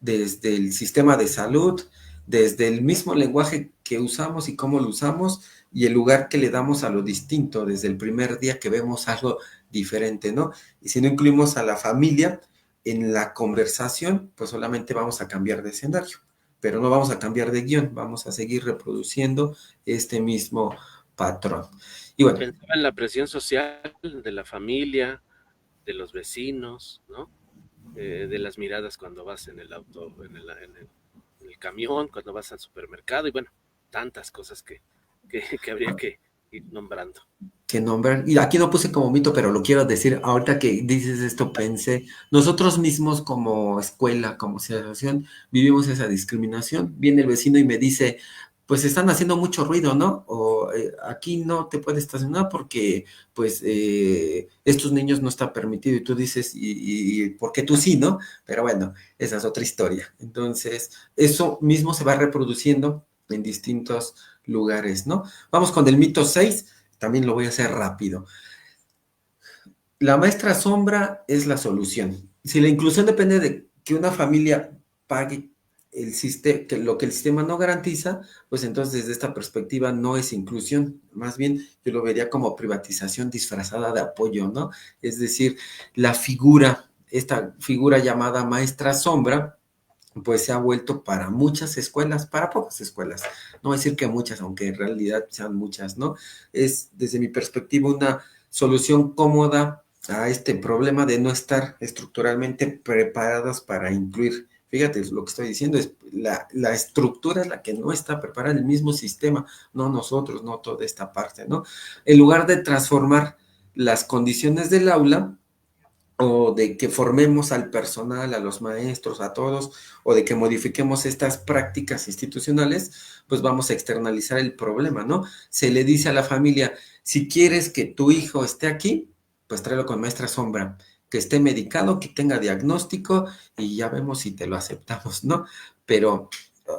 B: desde el sistema de salud, desde el mismo lenguaje que usamos y cómo lo usamos y el lugar que le damos a lo distinto desde el primer día que vemos algo diferente, ¿no? Y si no incluimos a la familia en la conversación, pues solamente vamos a cambiar de escenario, pero no vamos a cambiar de guión, vamos a seguir reproduciendo este mismo patrón. Y bueno,
A: Pensaba en la presión social de la familia, de los vecinos, ¿no? De las miradas cuando vas en el auto, en el camión, cuando vas al supermercado y bueno, tantas cosas que habría que ir nombrando.
B: que nombrar, y aquí no puse como mito, pero lo quiero decir, ahorita que dices esto, pensé, nosotros mismos como escuela, como asociación, vivimos esa discriminación. Viene el vecino y me dice, pues están haciendo mucho ruido, ¿no? O aquí no te puedes estacionar porque, pues, estos niños no está permitido. Y tú dices, ¿y por qué tú sí, no? Pero bueno, esa es otra historia. Entonces, eso mismo se va reproduciendo en distintos lugares, ¿no? Vamos con el mito 6. También lo voy a hacer rápido. La maestra sombra es la solución. Si la inclusión depende de que una familia pague el sistema, que lo que el sistema no garantiza, pues entonces desde esta perspectiva no es inclusión, más bien yo lo vería como privatización disfrazada de apoyo, ¿no? Es decir, la figura, esta figura llamada maestra sombra, pues se ha vuelto para muchas escuelas, para pocas escuelas, no voy a decir que muchas, aunque en realidad sean muchas, ¿no? Es desde mi perspectiva una solución cómoda a este problema de no estar estructuralmente preparadas para incluir. Fíjate, lo que estoy diciendo es la estructura es la que no está preparada, el mismo sistema, no nosotros, no toda esta parte, ¿no? En lugar de transformar las condiciones del aula, o de que formemos al personal, a los maestros, a todos, o de que modifiquemos estas prácticas institucionales, pues vamos a externalizar el problema, ¿no? Se le dice a la familia, si quieres que tu hijo esté aquí, pues tráelo con maestra sombra, que esté medicado, que tenga diagnóstico y ya vemos si te lo aceptamos, ¿no? Pero,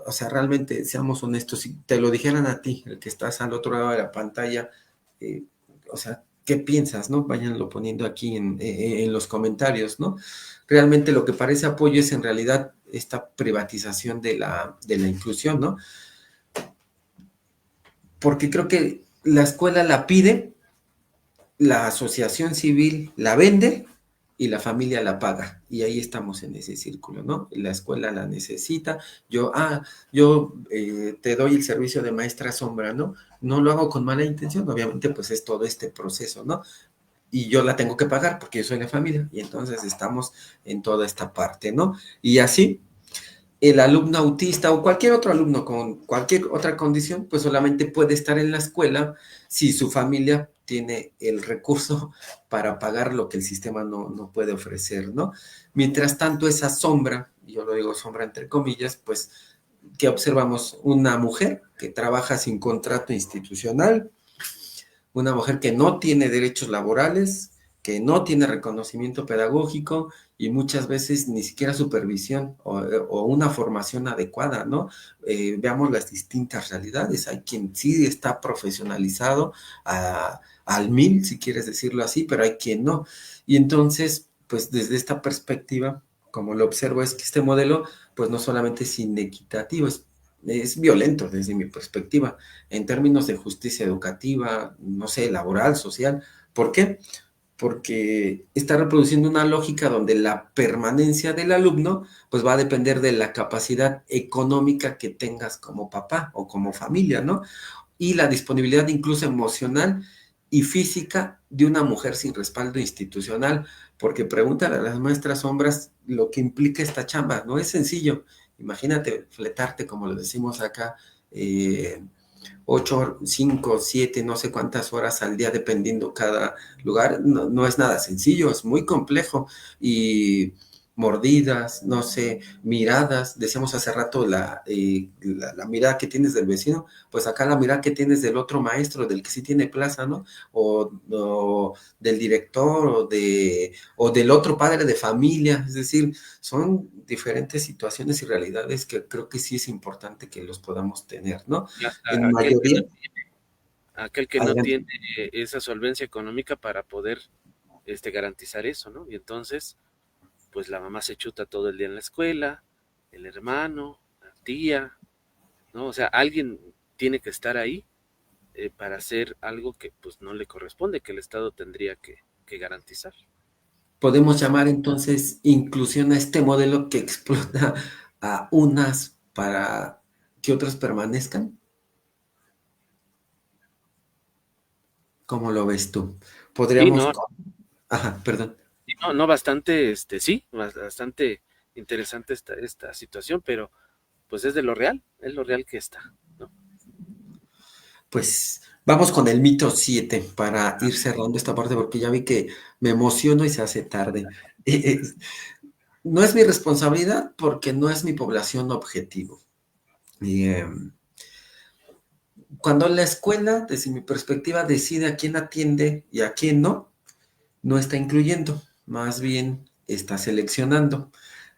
B: o sea, realmente seamos honestos, si te lo dijeran a ti, el que estás al otro lado de la pantalla, eh, o sea, ¿qué piensas, no? Váyanlo poniendo aquí en los comentarios, ¿no? Realmente lo que parece apoyo es en realidad esta privatización de la inclusión, ¿no? Porque creo que la escuela la pide, la asociación civil la vende y la familia la paga. Y ahí estamos en ese círculo, ¿no? La escuela la necesita. Yo te doy el servicio de maestra sombra, ¿no? No lo hago con mala intención, obviamente, pues es todo este proceso, ¿no? Y yo la tengo que pagar porque yo soy la familia y entonces estamos en toda esta parte, ¿no? Y así el alumno autista o cualquier otro alumno con cualquier otra condición, pues solamente puede estar en la escuela si su familia tiene el recurso para pagar lo que el sistema no puede ofrecer, ¿no? Mientras tanto, esa sombra, yo lo digo sombra entre comillas, pues, ¿qué observamos? Una mujer que trabaja sin contrato institucional, una mujer que no tiene derechos laborales, que no tiene reconocimiento pedagógico y muchas veces ni siquiera supervisión o una formación adecuada, ¿no? Veamos las distintas realidades. Hay quien sí está profesionalizado al mil, si quieres decirlo así, pero hay quien no. Y entonces, pues desde esta perspectiva, como lo observo, es que este modelo, pues no solamente es inequitativo, es violento desde mi perspectiva en términos de justicia educativa, no sé, laboral, social. ¿Por qué? Porque está reproduciendo una lógica donde la permanencia del alumno pues va a depender de la capacidad económica que tengas como papá o como familia, ¿no? Y la disponibilidad incluso emocional y física de una mujer sin respaldo institucional, porque pregúntale a las maestras sombras lo que implica esta chamba, no es sencillo. Imagínate fletarte, como lo decimos acá, 8, 5, 7, no sé cuántas horas al día, dependiendo cada lugar, no es nada sencillo, es muy complejo. Y mordidas, no sé, miradas. Decíamos hace rato la mirada que tienes del vecino, pues acá la mirada que tienes del otro maestro, del que sí tiene plaza, ¿no? O del director o del otro padre de familia. Es decir, son diferentes situaciones y realidades que creo que sí es importante que los podamos tener, ¿no?
A: Y hasta
B: En mayoría,
A: aquel que no
B: adelante.
A: tiene esa solvencia económica para poder garantizar eso, ¿no? Y entonces, pues la mamá se chuta todo el día en la escuela, el hermano, la tía, ¿no? O sea, alguien tiene que estar ahí para hacer algo que pues no le corresponde, que el Estado tendría que garantizar.
B: Podemos llamar entonces inclusión a este modelo que explota a unas para que otras permanezcan. ¿Cómo lo ves tú?
A: Sí,
B: Podríamos...
A: no,
B: Ajá, perdón.
A: sí, no, no bastante, sí, bastante interesante esta situación, pero pues es lo real que está, ¿no?
B: Pues vamos con el mito 7 para ir cerrando esta parte porque ya vi que me emociono y se hace tarde. Eh, eh, no es mi responsabilidad porque no es mi población objetivo. Y, cuando la escuela, desde mi perspectiva, decide a quién atiende y a quién no, no está incluyendo, más bien está seleccionando.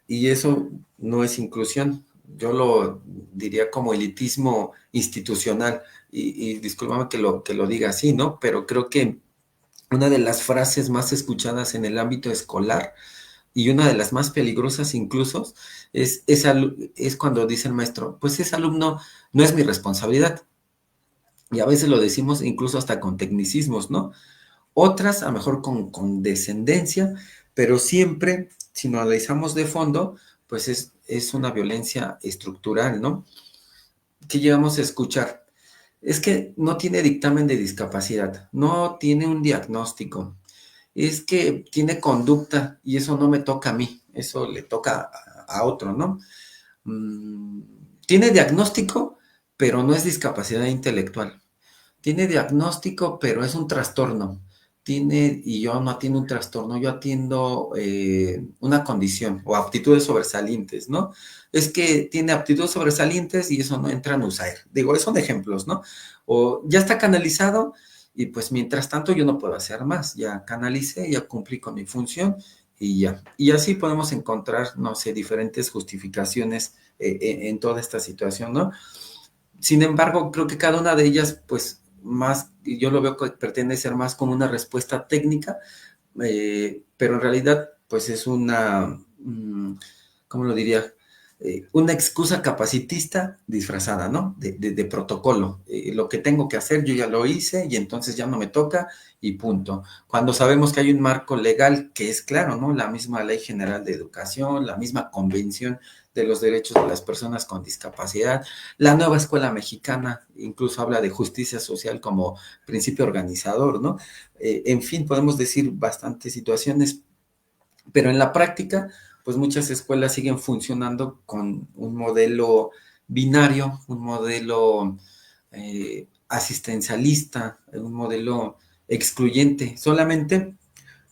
B: Y eso no es inclusión. Yo lo diría como elitismo institucional. Y discúlpame que lo diga así, ¿no? Pero creo que una de las frases más escuchadas en el ámbito escolar y una de las más peligrosas incluso es cuando dice el maestro, pues ese alumno no es mi responsabilidad. Y a veces lo decimos incluso hasta con tecnicismos, ¿no? Otras, a lo mejor con descendencia, pero siempre, si lo analizamos de fondo, pues es una violencia estructural, ¿no? ¿Qué llegamos a escuchar? Es que no tiene dictamen de discapacidad, no tiene un diagnóstico, es que tiene conducta y eso no me toca a mí, eso le toca a otro, ¿no? Mm, tiene diagnóstico, pero no es discapacidad intelectual. Tiene diagnóstico, pero es un trastorno. Y yo no atiendo un trastorno, yo atiendo una condición o aptitudes sobresalientes, ¿no? Es que tiene aptitudes sobresalientes y eso no entra en USAIR. Digo, esos son ejemplos, ¿no? O ya está canalizado y pues mientras tanto yo no puedo hacer más. Ya canalicé, ya cumplí con mi función y ya. Y así podemos encontrar, no sé, diferentes justificaciones en toda esta situación, ¿no? Sin embargo, creo que cada una de ellas, pues, más, yo lo veo que pretende ser más como una respuesta técnica, pero en realidad, pues es una, ¿cómo lo diría? Una excusa capacitista disfrazada, ¿no? De protocolo. Lo que tengo que hacer, yo ya lo hice y entonces ya no me toca y punto. Cuando sabemos que hay un marco legal que es claro, ¿no? La misma Ley General de Educación, la misma Convención de los Derechos de las Personas con Discapacidad, la nueva escuela mexicana incluso habla de justicia social como principio organizador, ¿no? En fin, podemos decir bastantes situaciones, pero en la práctica, pues muchas escuelas siguen funcionando con un modelo binario, un modelo asistencialista, un modelo excluyente. Solamente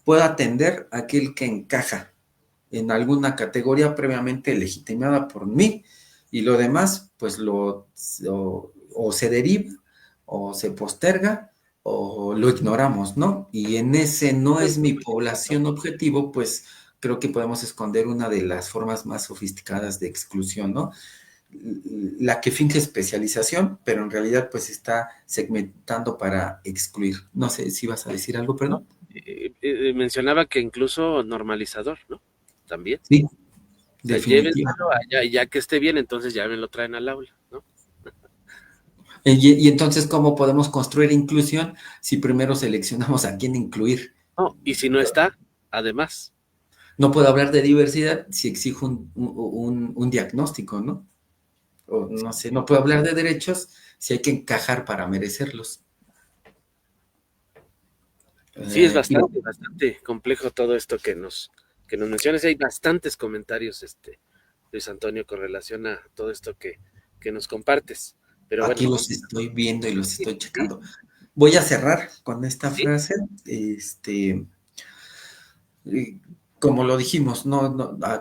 B: puedo atender a aquel que encaja en alguna categoría previamente legitimada por mí y lo demás, pues o se deriva o se posterga o lo ignoramos, ¿no? Y en ese no es mi población objetivo, pues creo que podemos esconder una de las formas más sofisticadas de exclusión, ¿no? La que finge especialización, pero en realidad pues está segmentando para excluir. No sé si vas a decir algo,
A: ¿No?
B: perdón.
A: Mencionaba que incluso normalizador, ¿no? También.
B: Sí,
A: O sea,
B: definitiva.
A: llévenselo allá y ya que esté bien, entonces ya me lo traen al aula, ¿no?
B: Y entonces, ¿cómo podemos construir inclusión si primero seleccionamos a quién incluir?
A: No, y si no está, además.
B: No puedo hablar de diversidad si exijo un diagnóstico, ¿no? O no sé, no puedo hablar de derechos si hay que encajar para merecerlos.
A: Sí, es
B: Y bueno,
A: bastante complejo todo esto que nos mencionas. Hay bastantes comentarios, Luis Antonio, con relación a todo esto que nos compartes. Pero
B: aquí
A: bueno,
B: los estoy viendo y los
A: sí,
B: estoy
A: sí,
B: checando. Voy a cerrar con esta
A: sí,
B: frase. Eh, como lo dijimos,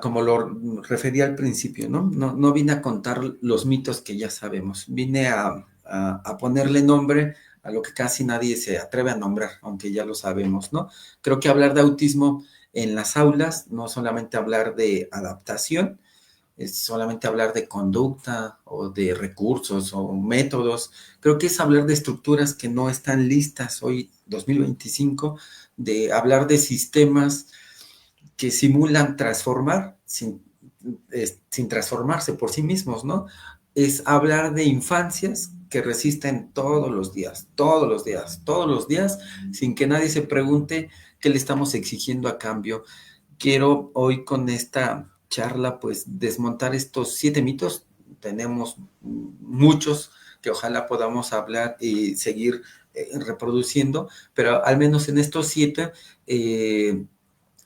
B: como lo referí al principio, ¿no? No vine a contar los mitos que ya sabemos, vine a ponerle nombre a lo que casi nadie se atreve a nombrar, aunque ya lo sabemos, ¿no? Creo que hablar de autismo en las aulas, no solamente hablar de adaptación, es solamente hablar de conducta o de recursos o métodos. Creo que es hablar de estructuras que no están listas hoy, 2025, de hablar de sistemas que simulan transformar sin transformarse por sí mismos, ¿no? Es hablar de infancias que resisten todos los días, todos los días, todos los días, sin que nadie se pregunte qué le estamos exigiendo a cambio. Quiero hoy con esta charla pues desmontar estos 7 mitos. Tenemos muchos que ojalá podamos hablar y seguir reproduciendo, pero al menos en estos 7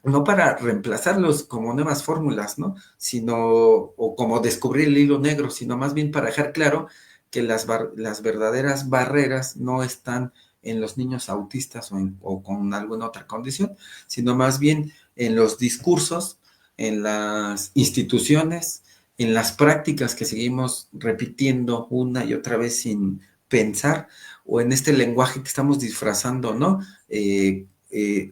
B: no para reemplazarlos como nuevas fórmulas, ¿no? Sino, o como descubrir el hilo negro, sino más bien para dejar claro que las verdaderas barreras no están en los niños autistas o con alguna otra condición, sino más bien en los discursos, en las instituciones, en las prácticas que seguimos repitiendo una y otra vez sin pensar, o en este lenguaje que estamos disfrazando, ¿no?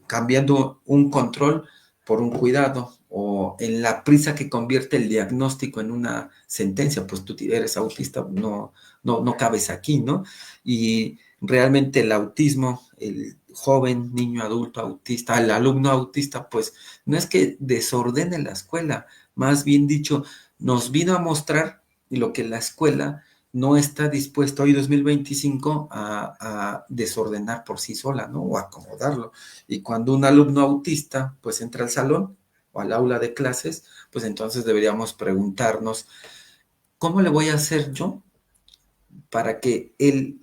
B: Cambiando un control por un cuidado, o en la prisa que convierte el diagnóstico en una sentencia, pues tú eres autista, no cabes aquí, ¿no? Y realmente el autismo, el joven, niño, adulto autista, el alumno autista, pues no es que desordene la escuela, más bien dicho, nos vino a mostrar lo que la escuela no está dispuesta hoy 2025 a desordenar por sí sola, ¿no? O acomodarlo. Y cuando un alumno autista pues entra al salón o al aula de clases, pues entonces deberíamos preguntarnos, ¿cómo le voy a hacer yo para que él,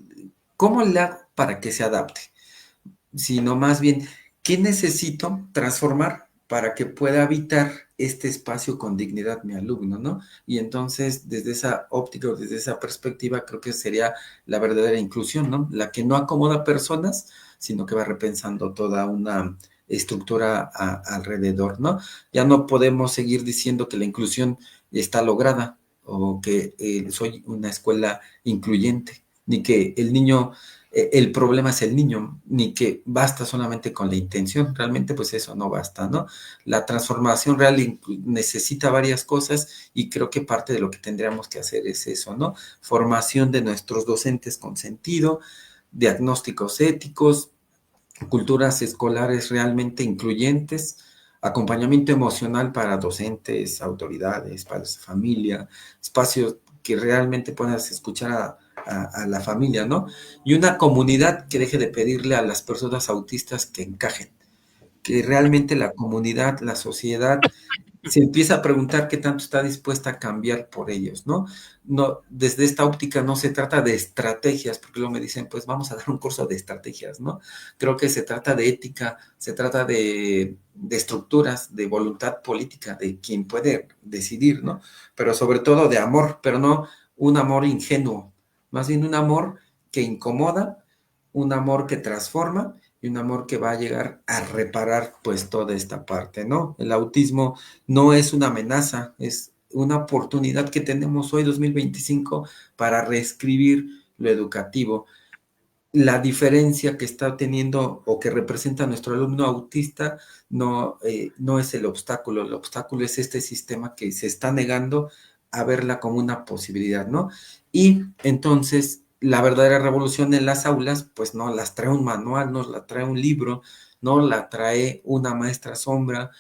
B: cómo le hago para que se adapte? Sino más bien, ¿qué necesito transformar para que pueda habitar este espacio con dignidad mi alumno, ¿no? Y entonces, desde esa óptica o desde esa perspectiva, creo que sería la verdadera inclusión, ¿no? La que no acomoda personas, sino que va repensando toda una estructura alrededor, ¿no? Ya no podemos seguir diciendo que la inclusión está lograda o que soy una escuela incluyente, ni que el niño el problema es el niño, ni que basta solamente con la intención, realmente pues eso no basta, ¿no? La transformación real necesita varias cosas y creo que parte de lo que tendríamos que hacer es eso, ¿no? Formación de nuestros docentes con sentido, diagnósticos éticos, culturas escolares realmente incluyentes, acompañamiento emocional para docentes, autoridades, padres de familia, espacios que realmente puedas escuchar a la familia, ¿no? Y una comunidad que deje de pedirle a las personas autistas que encajen, que realmente la comunidad, la sociedad se empieza a preguntar qué tanto está dispuesta a cambiar por ellos, ¿no? No, desde esta óptica no se trata de estrategias, porque luego me dicen, pues vamos a dar un curso de estrategias, ¿no? Creo que se trata de ética, se trata de estructuras, de voluntad política, de quien puede decidir, ¿no? Pero sobre todo de amor, pero no un amor ingenuo, más bien un amor que incomoda, un amor que transforma y un amor que va a llegar a reparar pues toda esta parte, ¿no? El autismo no es una amenaza, es una oportunidad que tenemos hoy 2025 para reescribir lo educativo. La diferencia que está teniendo o que representa nuestro alumno autista no es el obstáculo es este sistema que se está negando a verla como una posibilidad, ¿no? Y entonces la verdadera revolución en las aulas, pues no las trae un manual, no la trae un libro, no la trae una maestra sombra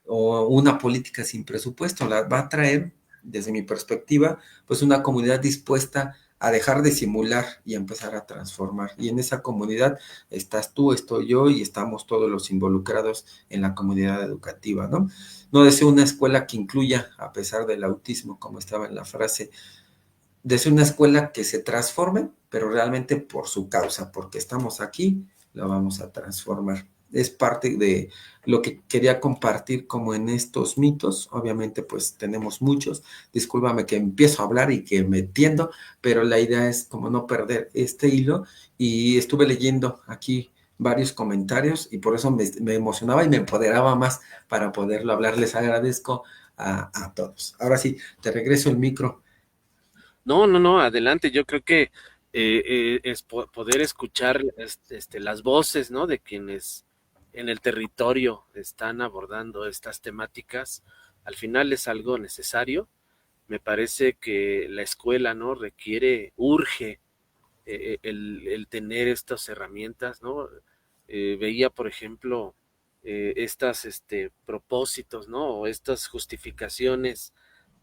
B: o una política sin presupuesto, la va a traer, desde mi perspectiva, pues una comunidad dispuesta a dejar de simular y a empezar a transformar. Y en esa comunidad estás tú, estoy yo y estamos todos los involucrados en la comunidad educativa, ¿no? No deseo una escuela que incluya, a pesar del autismo, como estaba en la frase, deseo una escuela que se transforme, pero realmente por su causa, porque estamos aquí, la vamos a transformar. Es parte de lo que quería compartir como en estos mitos. Obviamente, pues tenemos muchos. Discúlpame que empiezo a hablar y que me tiendo, pero la idea es como no perder este hilo. Y estuve leyendo aquí varios comentarios y por eso me emocionaba y me empoderaba más para poderlo hablar. Les agradezco a todos. Ahora sí, te regreso el micro.
A: No, no, no, adelante. Yo creo que es poder escuchar las voces, ¿no? De quienes en el territorio están abordando estas temáticas. Al final es algo necesario. Me parece que la escuela, ¿no? Requiere, urge el tener estas herramientas, ¿no? Veía, por ejemplo, estas propósitos, ¿no? O estas justificaciones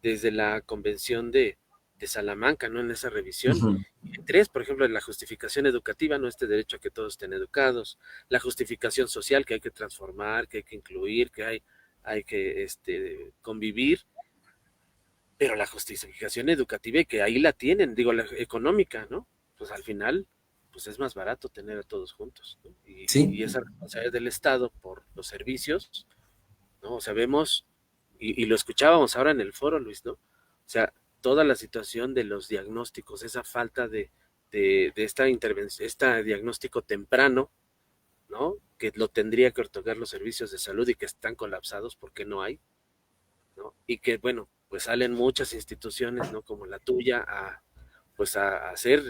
A: desde la Convención de Salamanca, ¿no? En esa revisión.
B: Ujú.
A: Tres, por ejemplo, la justificación educativa, ¿no? Este derecho a que todos estén educados, la justificación social, que hay que transformar, que hay que incluir, que hay que convivir, pero la justificación educativa, y que ahí la tienen, digo, la económica, ¿no? Pues al final, pues es más barato tener a todos juntos, ¿no?
B: Sí,
A: Y esa responsabilidad del Estado por los servicios, ¿no? O sea, vemos, y lo escuchábamos ahora en el foro, Luis, ¿no? O sea, toda la situación de los diagnósticos, esa falta de esta intervención, este diagnóstico temprano, ¿no? Que lo tendría que otorgar los servicios de salud y que están colapsados porque no hay, ¿no? Y que, bueno, pues salen muchas instituciones, ¿no? Como la tuya, pues a hacer,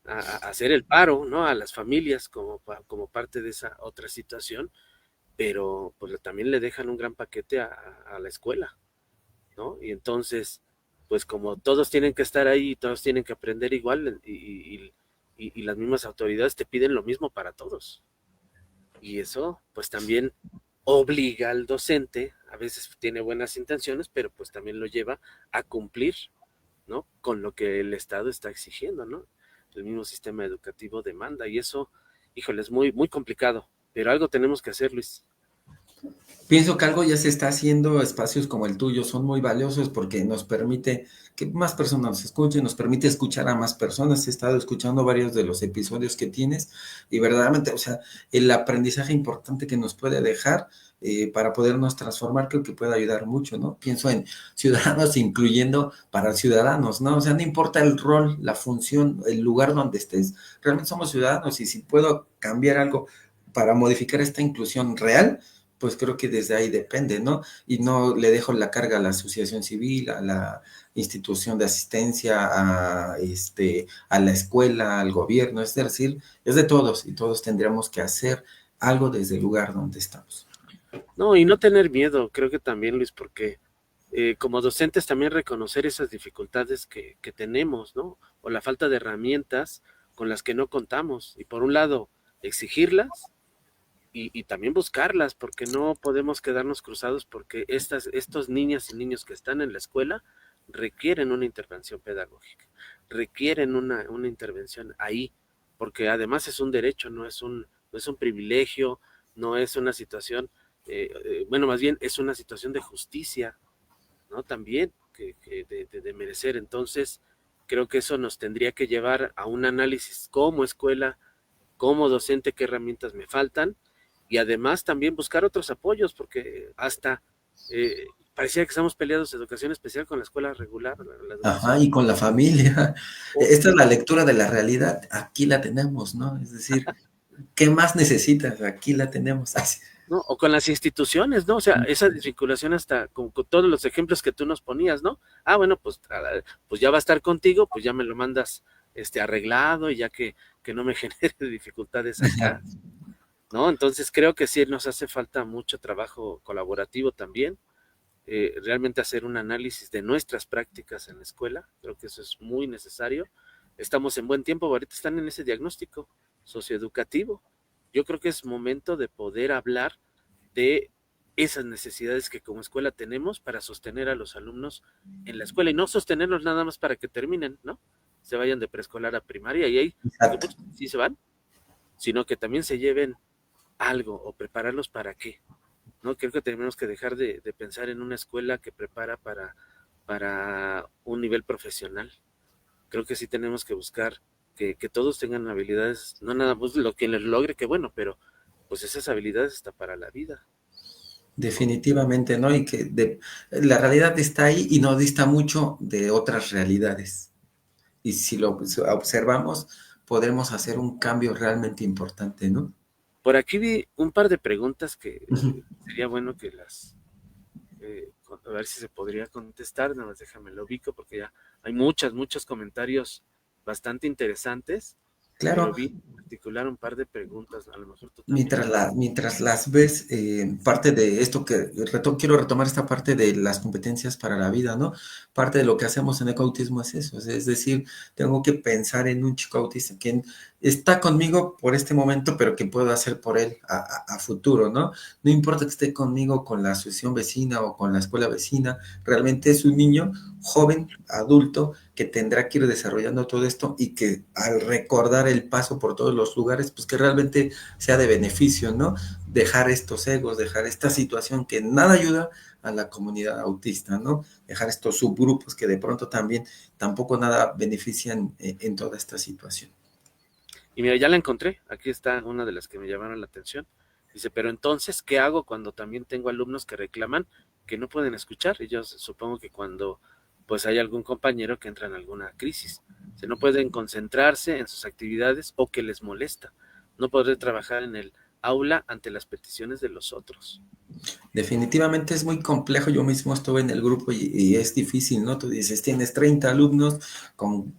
A: a hacer el paro, ¿no? A las familias como parte de esa otra situación, pero pues también le dejan un gran paquete a la escuela, ¿no? Y entonces, pues como todos tienen que estar ahí y todos tienen que aprender igual y las mismas autoridades te piden lo mismo para todos. Y eso, pues también obliga al docente, a veces tiene buenas intenciones, pero pues también lo lleva a cumplir, ¿no? Con lo que el Estado está exigiendo, ¿no? El mismo sistema educativo demanda y eso, híjole, es muy, muy complicado, pero algo tenemos que hacer, Luis.
B: pienso que algo ya se está haciendo, espacios como el tuyo son muy valiosos porque nos permite que más personas nos escuchen, nos permite escuchar a más personas. He estado escuchando varios de los episodios que tienes y verdaderamente, o sea, el aprendizaje importante que nos puede dejar para podernos transformar creo que puede ayudar mucho, ¿no? Pienso en ciudadanos incluyendo para ciudadanos, ¿no? O sea, no importa el rol, la función, el lugar donde estés, realmente somos ciudadanos y si puedo cambiar algo para modificar esta inclusión real, pues creo que desde ahí depende, ¿no? Y no le dejo la carga a la asociación civil, a la institución de asistencia, a la escuela, al gobierno, es decir, es de todos y todos tendríamos que hacer algo desde el lugar donde estamos.
A: No, y no tener miedo, creo que también, Luis, porque como docentes también reconocer esas dificultades que tenemos, ¿no? O la falta de herramientas con las que no contamos. Y por un lado, exigirlas y también buscarlas, porque no podemos quedarnos cruzados, porque estos niñas y niños que están en la escuela requieren una intervención pedagógica, requieren una intervención ahí, porque además es un derecho, no es un privilegio, no es una situación, bueno, más bien es una situación de justicia, ¿no? También de merecer. Entonces, creo que eso nos tendría que llevar a un análisis como escuela, como docente, qué herramientas me faltan y además también buscar otros apoyos, porque hasta parecía que estamos peleados de educación especial con la escuela regular, la
B: Ajá,
A: educación.
B: y con la familia.
A: O,
B: Esta es la lectura de la realidad. Aquí la tenemos, ¿no? Es decir, ¿qué más necesitas? Aquí la tenemos. Así.
A: ¿no? O con las instituciones, ¿no? O sea, esa desvinculación hasta con todos los ejemplos que tú nos ponías, ¿no? Ah, bueno, pues, pues ya va a estar contigo, pues ya me lo mandas arreglado y ya que no me genere dificultades acá, ¿no? Entonces creo que sí nos hace falta mucho trabajo colaborativo también, realmente hacer un análisis de nuestras prácticas en la escuela, creo que eso es muy necesario. Estamos en buen tiempo, ahorita están en ese diagnóstico socioeducativo. Yo creo que es momento de poder hablar de esas necesidades que como escuela tenemos para sostener a los alumnos en la escuela y no sostenerlos nada más para que terminen, ¿no? Se vayan de preescolar a primaria y ahí, porque
B: Exacto.
A: muchos sí se van, sino que también se lleven algo o prepararlos para qué, ¿no? Creo que tenemos que dejar de pensar en una escuela que prepara para un nivel profesional. Creo que sí tenemos que buscar que todos tengan habilidades, no nada más lo que les logre, que bueno, pero pues esas habilidades está para la vida, ¿no?
B: Definitivamente, ¿no? Y que la realidad está ahí y no dista mucho de otras realidades. Y si lo observamos, podremos hacer un cambio realmente importante, ¿no?
A: Por aquí vi un par de preguntas que
B: Ujú.
A: sería bueno que a ver si se podría contestar, nada más déjame lo ubico porque ya hay muchos comentarios bastante interesantes, pero
B: Claro,
A: vi en particular un par de preguntas, a lo mejor tú también
B: mientras,
A: las...
B: mientras las ves, parte de esto quiero retomar esta parte de las competencias para la vida, ¿no? Parte de lo que hacemos en ecoautismo es eso, es decir, tengo que pensar en un chico autista que está conmigo por este momento, pero que puedo hacer por él a futuro, ¿no? No importa que esté conmigo con la asociación vecina o con la escuela vecina, realmente es un niño joven, adulto, que tendrá que ir desarrollando todo esto y que al recordar el paso por todos los lugares, pues que realmente sea de beneficio, ¿no? Dejar estos egos, dejar esta situación que nada ayuda a la comunidad autista, ¿no? Dejar estos subgrupos que de pronto también tampoco nada benefician en toda esta situación.
A: Y mira, ya la encontré, aquí está una de las que me llamaron la atención. Dice, pero entonces, ¿qué hago cuando también tengo alumnos que reclaman que no pueden escuchar? Y yo supongo que cuando pues hay algún compañero que entra en alguna crisis, se no pueden concentrarse en sus actividades o que les molesta, no poder trabajar en el aula ante las peticiones de los otros.
B: Definitivamente es muy complejo, yo mismo estuve en el grupo y es difícil, ¿no? Tú dices, tienes 30 alumnos con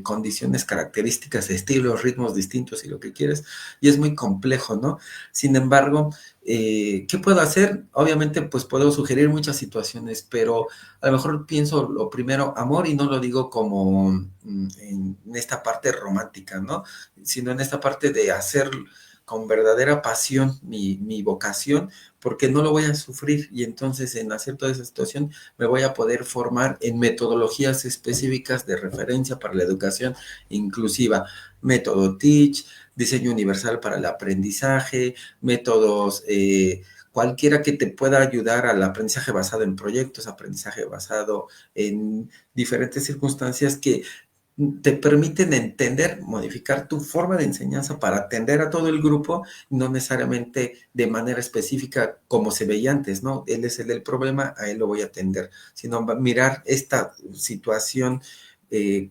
B: condiciones, características, estilos, ritmos distintos y lo que quieres, y es muy complejo, ¿no? Sin embargo, ¿qué puedo hacer? Obviamente, pues puedo sugerir muchas situaciones, pero a lo mejor pienso lo primero, amor, y no lo digo como en esta parte romántica, ¿no? Sino en esta parte de hacer con verdadera pasión mi vocación, porque no lo voy a sufrir y entonces en hacer toda esa situación me voy a poder formar en metodologías específicas de referencia para la educación inclusiva, método Teach, diseño universal para el aprendizaje, métodos cualquiera que te pueda ayudar al aprendizaje basado en proyectos, aprendizaje basado en diferentes circunstancias que te permiten entender, modificar tu forma de enseñanza para atender a todo el grupo, no necesariamente de manera específica como se veía antes, ¿no? Él es el del problema, a él lo voy a atender, sino mirar esta situación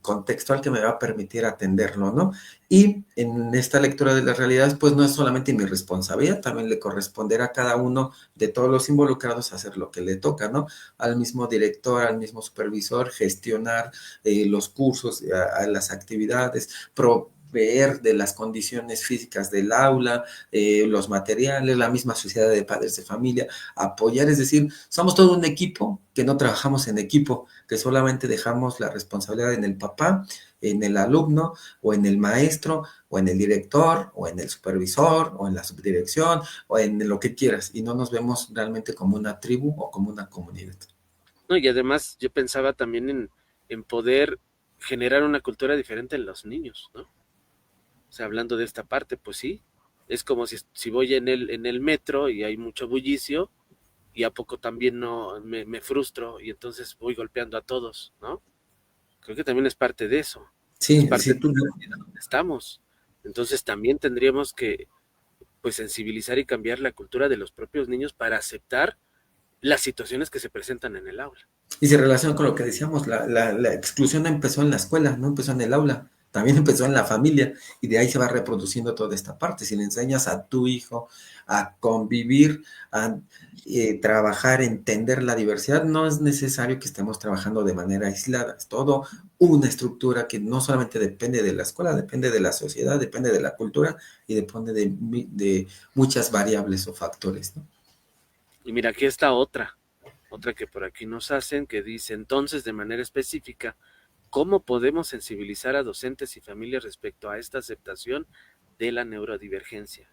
B: contextual que me va a permitir atenderlo, ¿no? Y en esta lectura de las realidades, pues no es solamente mi responsabilidad, también le corresponderá a cada uno de todos los involucrados hacer lo que le toca, ¿no? Al mismo director, al mismo supervisor, gestionar los cursos, a las actividades, proveer de las condiciones físicas del aula, los materiales, la misma sociedad de padres de familia, apoyar, es decir, somos todo un equipo que no trabajamos en equipo, que solamente dejamos la responsabilidad en el papá, en el alumno, o en el maestro, o en el director, o en el supervisor, o en la subdirección, o en lo que quieras, y no nos vemos realmente como una tribu o como una comunidad.
A: No, y además yo pensaba también en poder generar una cultura diferente en los niños, ¿no? O sea, hablando de esta parte, pues sí, es como si voy en el metro y hay mucho bullicio y a poco también no me frustro y entonces voy golpeando a todos, ¿no? Creo que también es parte de eso, es
B: Sí,
A: parte
B: sí,
A: de
B: tú,
A: la realidad donde estamos. Entonces también tendríamos que pues sensibilizar y cambiar la cultura de los propios niños para aceptar las situaciones que se presentan en el aula.
B: y se relaciona con lo que decíamos, la exclusión no empezó en la escuela, no empezó en el aula, también empezó en la familia y de ahí se va reproduciendo toda esta parte. Si le enseñas a tu hijo a convivir, a trabajar, entender la diversidad, no es necesario que estemos trabajando de manera aislada, es todo una estructura que no solamente depende de la escuela, depende de la sociedad, depende de la cultura y depende de muchas variables o factores, ¿no?
A: Y mira, aquí está otra que por aquí nos hacen, que dice entonces de manera específica, ¿cómo podemos sensibilizar a docentes y familias respecto a esta aceptación de la neurodivergencia?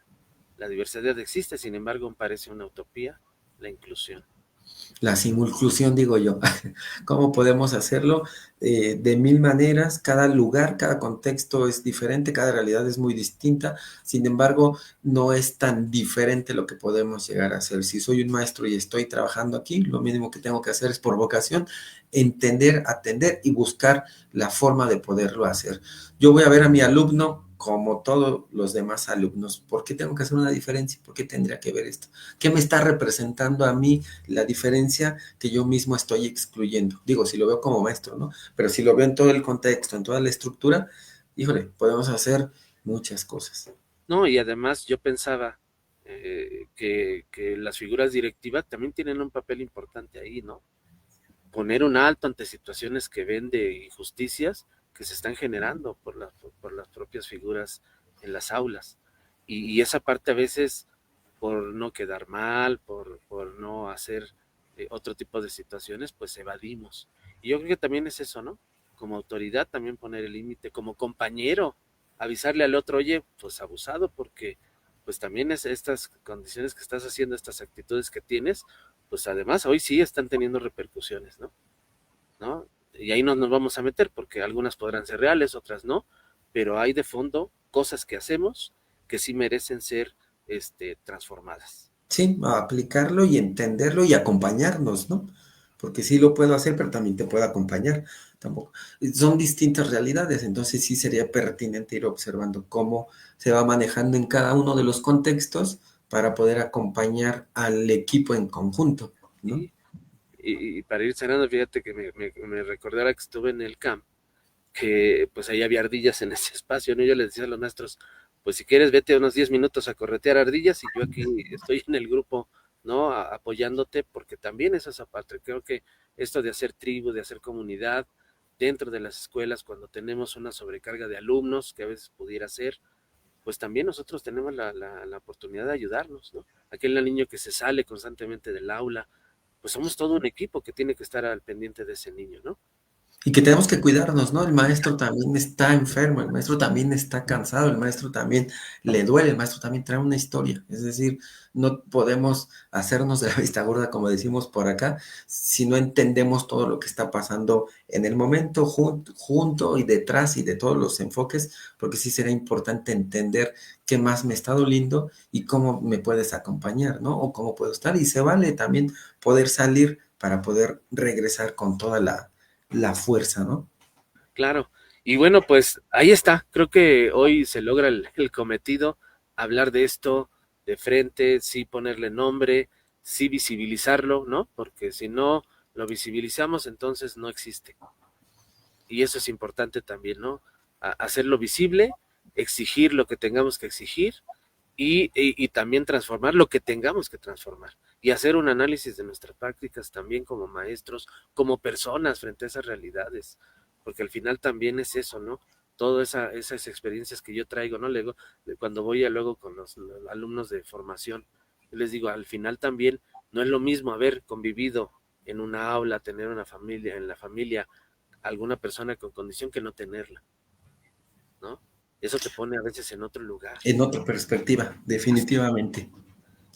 A: La diversidad existe, sin embargo, parece una utopía la inclusión.
B: La simulclusión, digo yo. ¿Cómo podemos hacerlo? De mil maneras, cada lugar, cada contexto es diferente, cada realidad es muy distinta, sin embargo, no es tan diferente lo que podemos llegar a hacer. Si soy un maestro y estoy trabajando aquí, lo mínimo que tengo que hacer es por vocación, entender, atender y buscar la forma de poderlo hacer. Yo voy a ver a mi alumno como todos los demás alumnos. ¿Por qué tengo que hacer una diferencia? ¿Por qué tendría que ver esto? ¿Qué me está representando a mí la diferencia que yo mismo estoy excluyendo? Digo, si lo veo como maestro, ¿no? Pero si lo veo en todo el contexto, en toda la estructura, híjole, podemos hacer muchas cosas.
A: No, y además yo pensaba, que las figuras directivas también tienen un papel importante ahí, ¿no? Poner un alto ante situaciones que ven de injusticias que se están generando por las propias figuras en las aulas. Y esa parte a veces, por no quedar mal, por no hacer otro tipo de situaciones, pues evadimos. Y yo creo que también es eso, ¿no? Como autoridad también poner el límite, como compañero, avisarle al otro, oye, pues abusado, porque pues también es estas condiciones que estás haciendo, estas actitudes que tienes, pues además hoy sí están teniendo repercusiones, ¿no? ¿No? Y ahí no nos vamos a meter porque algunas podrán ser reales, otras no, pero hay de fondo cosas que hacemos que sí merecen ser transformadas.
B: Sí, a aplicarlo y entenderlo y acompañarnos, ¿no? Porque sí lo puedo hacer, pero también te puedo acompañar. Tampoco. Son distintas realidades, entonces sí sería pertinente ir observando cómo se va manejando en cada uno de los contextos para poder acompañar al equipo en conjunto, ¿no?
A: Y, y para ir cerrando, fíjate que me recordé ahora que estuve en el camp, que pues ahí había ardillas en ese espacio, ¿no? Yo les decía a los maestros, pues si quieres vete unos 10 minutos a corretear ardillas y yo aquí estoy en el grupo, ¿no? Apoyándote, porque también es esa parte. Creo que esto de hacer tribu, de hacer comunidad dentro de las escuelas, cuando tenemos una sobrecarga de alumnos, que a veces pudiera ser, pues también nosotros tenemos la oportunidad de ayudarnos, ¿no? Aquel niño que se sale constantemente del aula, pues somos todo un equipo que tiene que estar al pendiente de ese niño, ¿no?
B: Y que tenemos que cuidarnos, ¿no? El maestro también está enfermo, el maestro también está cansado, el maestro también le duele, el maestro también trae una historia. Es decir, no podemos hacernos de la vista gorda, como decimos por acá, si no entendemos todo lo que está pasando en el momento, junto y detrás y de todos los enfoques, porque sí será importante entender qué más me está doliendo y cómo me puedes acompañar, ¿no? O cómo puedo estar. Y se vale también poder salir para poder regresar con toda la fuerza, ¿no?
A: Claro. Y bueno, pues ahí está. Creo que hoy se logra el cometido, hablar de esto de frente, sí ponerle nombre, sí visibilizarlo, ¿no? Porque si no lo visibilizamos, entonces no existe. Y eso es importante también, ¿no? Hacerlo visible, exigir lo que tengamos que exigir y también transformar lo que tengamos que transformar. Y hacer un análisis de nuestras prácticas también como maestros, como personas frente a esas realidades. Porque al final también es eso, ¿no? Todas esas experiencias que yo traigo, ¿no? Luego, cuando voy a luego con los alumnos de formación, les digo, al final también no es lo mismo haber convivido en una aula, tener una familia, en la familia, alguna persona con condición que no tenerla, ¿no? Eso te pone a veces en otro lugar.
B: En otra perspectiva, definitivamente,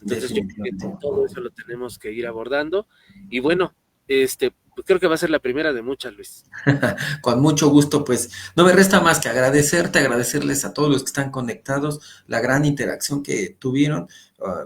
A: Entonces yo creo que
B: definitivamente.
A: todo eso lo tenemos que ir abordando. Y bueno, pues creo que va a ser la primera de muchas, Luis.
B: Con mucho gusto, pues no me resta más que agradecerte, agradecerles a todos los que están conectados, la gran interacción que tuvieron.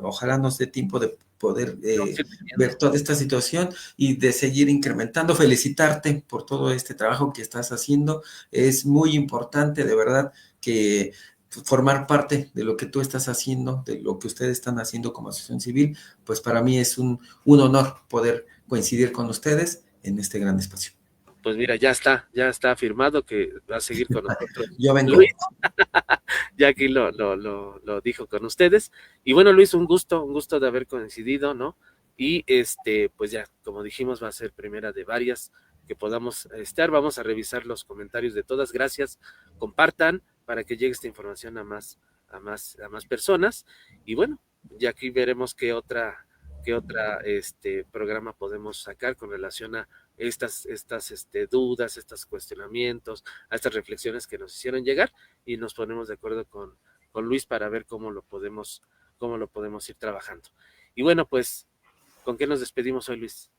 B: Ojalá nos dé tiempo de poder
A: Vamos a ir
B: ver
A: teniendo.
B: toda esta situación y de seguir incrementando. Felicitarte por todo este trabajo que estás haciendo. Es muy importante, de verdad, que formar parte de lo que tú estás haciendo, de lo que ustedes están haciendo como asociación civil, pues para mí es un honor poder coincidir con ustedes en este gran espacio.
A: Pues mira, ya está firmado que va a seguir con nosotros
B: Yo
A: Luis,
B: vengo.
A: ya aquí lo dijo con ustedes. Y bueno, Luis, un gusto de haber coincidido, ¿no? Y pues ya, como dijimos, va a ser primera de varias que podamos estar. Vamos a revisar los comentarios de todas. Gracias, compartan para que llegue esta información a más personas. Y bueno, ya aquí veremos qué otra programa podemos sacar con relación a estas dudas, estos cuestionamientos, a estas reflexiones que nos hicieron llegar y nos ponemos de acuerdo con Luis para ver cómo lo podemos ir trabajando. Y bueno, pues, ¿con qué nos despedimos hoy, Luis?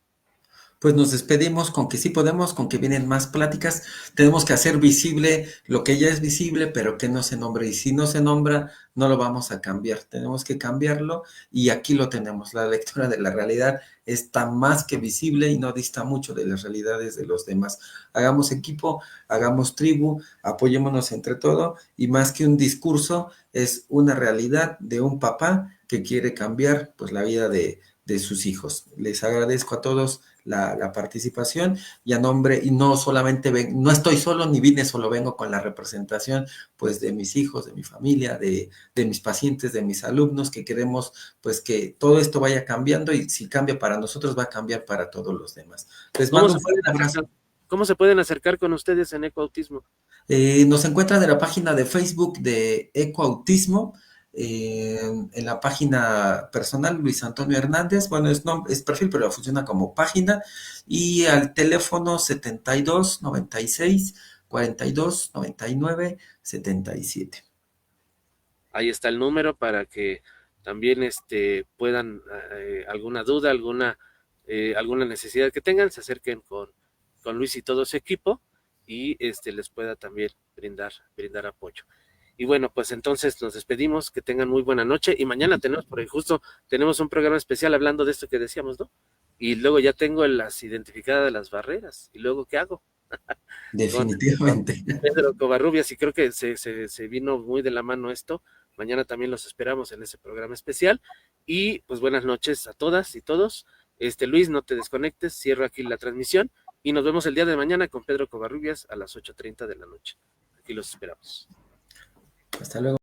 B: Pues nos despedimos con que sí podemos, con que vienen más pláticas. Tenemos que hacer visible lo que ya es visible, pero que no se nombre. Y si no se nombra, no lo vamos a cambiar. Tenemos que cambiarlo y aquí lo tenemos. La lectura de la realidad está más que visible y no dista mucho de las realidades de los demás. Hagamos equipo, hagamos tribu, apoyémonos entre todo y más que un discurso, es una realidad de un papá que quiere cambiar pues la vida de sus hijos. Les agradezco a todos la participación, y a nombre, y no solamente no estoy solo ni vine solo, vengo con la representación pues de mis hijos, de mi familia, de mis pacientes, de mis alumnos, que queremos pues que todo esto vaya cambiando, y si cambia para nosotros va a cambiar para todos los demás. Les
A: ¿Cómo
B: mando
A: se
B: un fuerte
A: pueden
B: abrazo.
A: acercar, cómo se pueden acercar con ustedes en Ecoautismo?
B: Nos encuentran en la página de Facebook de Ecoautismo, en la página personal Luis Antonio Hernández, bueno, es perfil, pero funciona como página, y al teléfono 7296 4299 77.
A: Ahí está el número para que también puedan, alguna duda, alguna necesidad que tengan, se acerquen con Luis y todo su equipo, y les pueda también brindar apoyo. Y bueno, pues entonces nos despedimos, que tengan muy buena noche, y mañana tenemos, porque justo tenemos un programa especial hablando de esto que decíamos, ¿no? Y luego ya tengo las identificadas de las barreras, y luego ¿qué hago? Con
B: Definitivamente.
A: Pedro Covarrubias, y creo que se vino muy de la mano esto. Mañana también los esperamos en ese programa especial. Y pues buenas noches a todas y todos. Luis, no te desconectes, cierro aquí la transmisión y nos vemos el día de mañana con Pedro Covarrubias a las 8:30 de la noche. Aquí los esperamos.
B: Hasta luego.